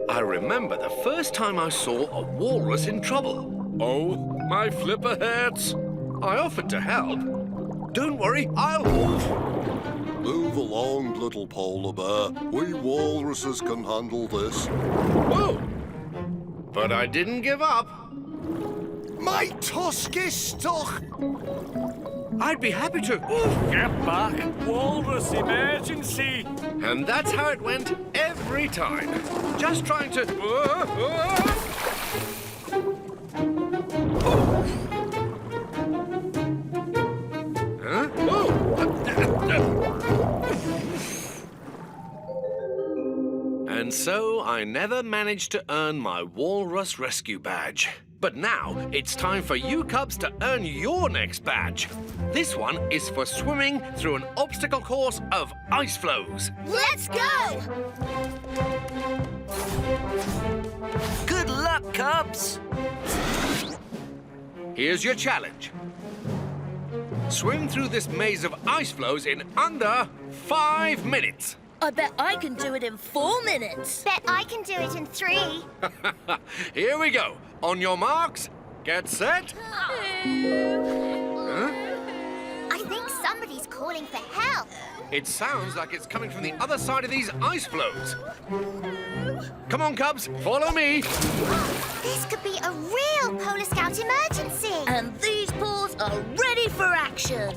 I remember the first time I saw a walrus in trouble. Oh, my flipper hats! I offered to help. Don't worry, I'll... Move along, little polar bear. We walruses can handle this. Whoa! But I didn't give up. My tusk is stuck. I'd be happy to. Get back! Walrus emergency! And that's how it went every time. Just trying to... Huh? Oh! And so I never managed to earn my Walrus Rescue Badge. But now it's time for you Cubs to earn your next badge. This one is for swimming through an obstacle course of ice floes. Let's go! Good luck, Cubs. Here's your challenge. Swim through this maze of ice floes in under 5 minutes. I bet I can do it in 4 minutes. Bet I can do it in 3. Here we go. On your marks, get set. Huh? I think somebody's calling for help. It sounds like it's coming from the other side of these ice floes. Come on, Cubs, follow me. This could be a real Polar Scout emergency. And these paws are ready for action.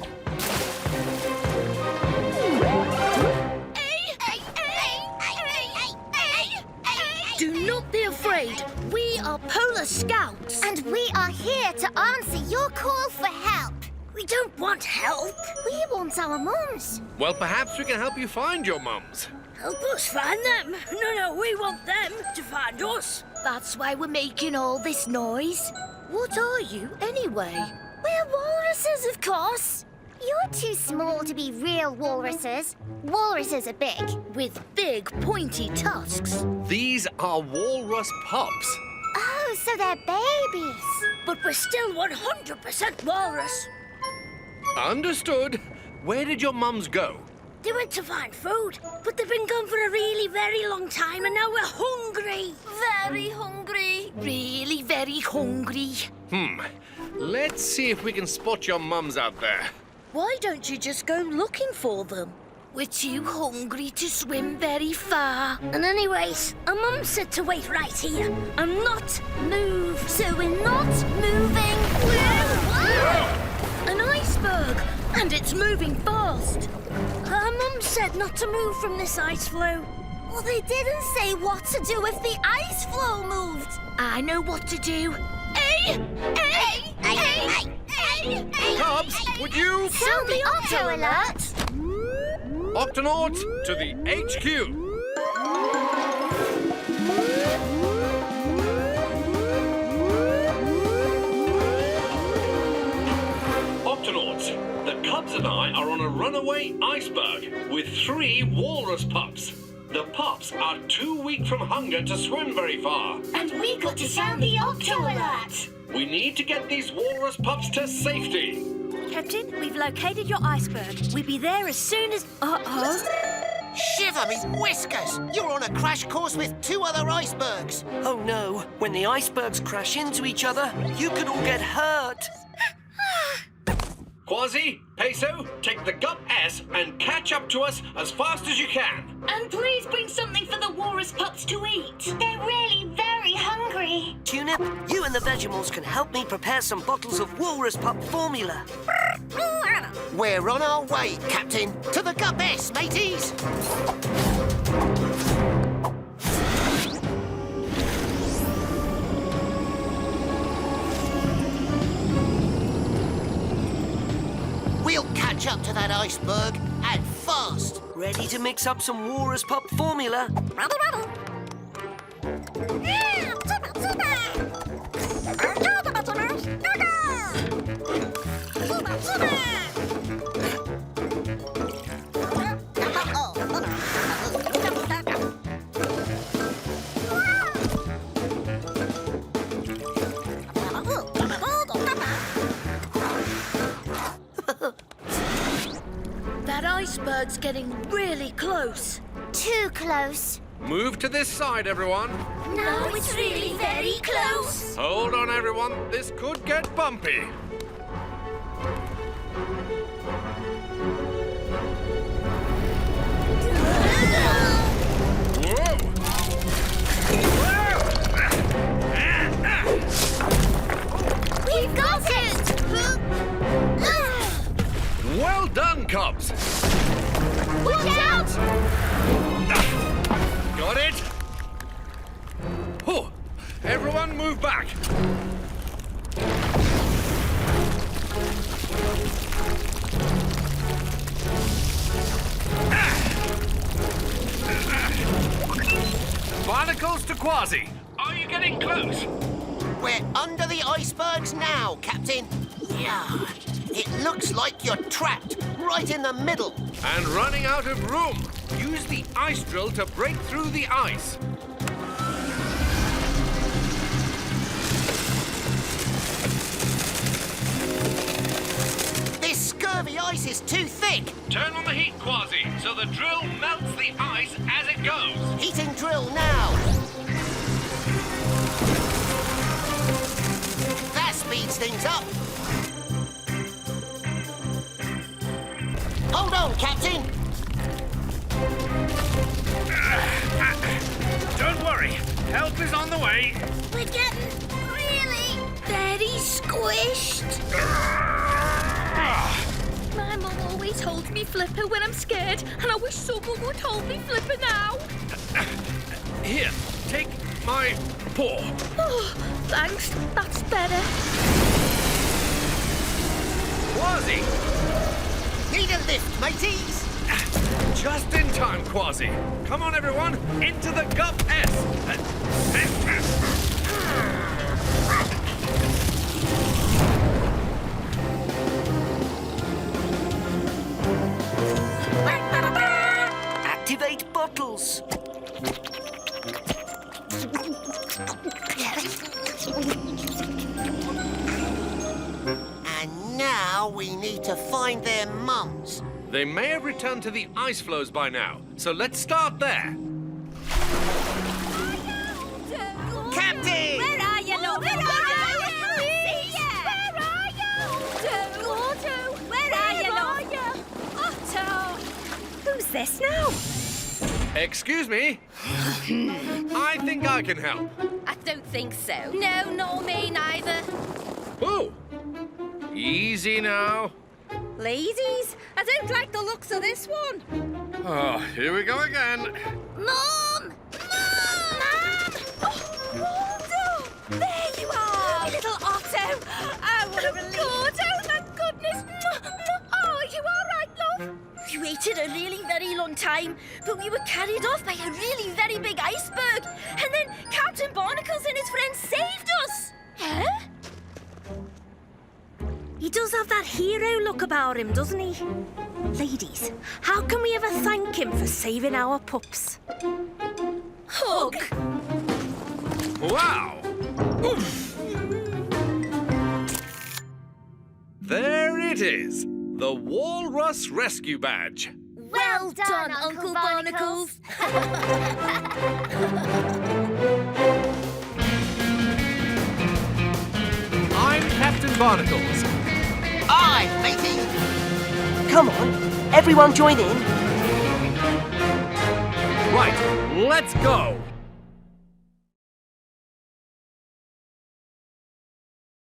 Do not be afraid. We are Polar Scouts. And we are here to answer your call for help. We don't want help. We want our mums. Well, perhaps we can help you find your mums. Help us find them? No, we want them to find us. That's why we're making all this noise. What are you, anyway? We're walruses, of course. You're too small to be real walruses. Walruses are big. With big, pointy tusks. These are walrus pups. Oh, so they're babies. But we're still 100% walrus. Understood. Where did your mums go? They went to find food, but they've been gone for a really very long time, and now we're hungry. Very hungry. Really very hungry. Let's see if we can spot your mums out there. Why don't you just go looking for them? We're too hungry to swim very far. And anyways, our mum said to wait right here and not move. So we're not moving. An iceberg! And it's moving fast. Our mum said not to move from this ice floe. Well, they didn't say what to do if the ice floe moved. I know what to do. Cubs, would you... Sound the Octo alert! Octonauts to the HQ. Octonauts, the Cubs and I are on a runaway iceberg with 3 walrus pups. The pups are too weak from hunger to swim very far. And we got to sound the Octo alert. We need to get these walrus pups to safety. Captain, we've located your iceberg. We'll be there as soon as... Shiver me whiskers! You're on a crash course with 2 other icebergs. Oh no, when the icebergs crash into each other, you could all get hurt. Kwazii, Peso, take the Gup S and catch up to us as fast as you can. And please bring something for the walrus pups to eat. They're really very hungry. Tunip, you and the Vegemals can help me prepare some bottles of walrus pup formula. We're on our way, Captain. To the Gup S, mateys. We'll catch up to that iceberg, and fast. Ready to mix up some walrus pup formula? That iceberg's getting really close. Too close. Move to this side, everyone. Now it's really very close. Hold on, everyone. This could get bumpy. Whoa! We've got it! Well done, Cubs. Watch out! Got it? Oh, everyone move back. Barnacles to Kwazii. Are you getting close? We're under the icebergs now, Captain. Yeah. It looks like you're trapped right in the middle. And running out of room. Use the ice drill to break through the ice. This scurvy ice is too thick. Turn on the heat, Kwazii, so the drill melts the ice as it goes. Heating drill now. That speeds things up. Hold on, Captain. Don't worry. Help is on the way. We're getting really very squished. My mum always holds me flipper when I'm scared, and I wish someone would hold me flipper now. Here, take my paw. Oh, thanks. That's better. Kwazii! Need a lift, mateys? Just in time, Kwazii. Come on, everyone, into the Gup S. Activate bottles. And now we need to find their mums. They may have returned to the ice floes by now, so let's start there. Captain! Where are you, love? Where are you? Where are you, love? Otto! Who's this now? Excuse me? I think I can help. I don't think so. No, nor me neither. Oh! Easy now. Ladies, I don't like the looks of this one. Oh, here we go again. Mum! Mum! Oh, Otto! There you are! Little Otto! Oh, what a relief. Otto, thank goodness. Oh, you all right, love? We waited a really very long time, but we were carried off by a really very big iceberg. And then Captain Barnacles and his friends saved us. Huh? He does have that hero look about him, doesn't he? Ladies, how can we ever thank him for saving our pups? hug. Wow! Oof. There it is, the Walrus Rescue Badge. Well done, Uncle Barnacles. I'm Captain Barnacles. Aye, matey. Come on, everyone join in. Right, let's go.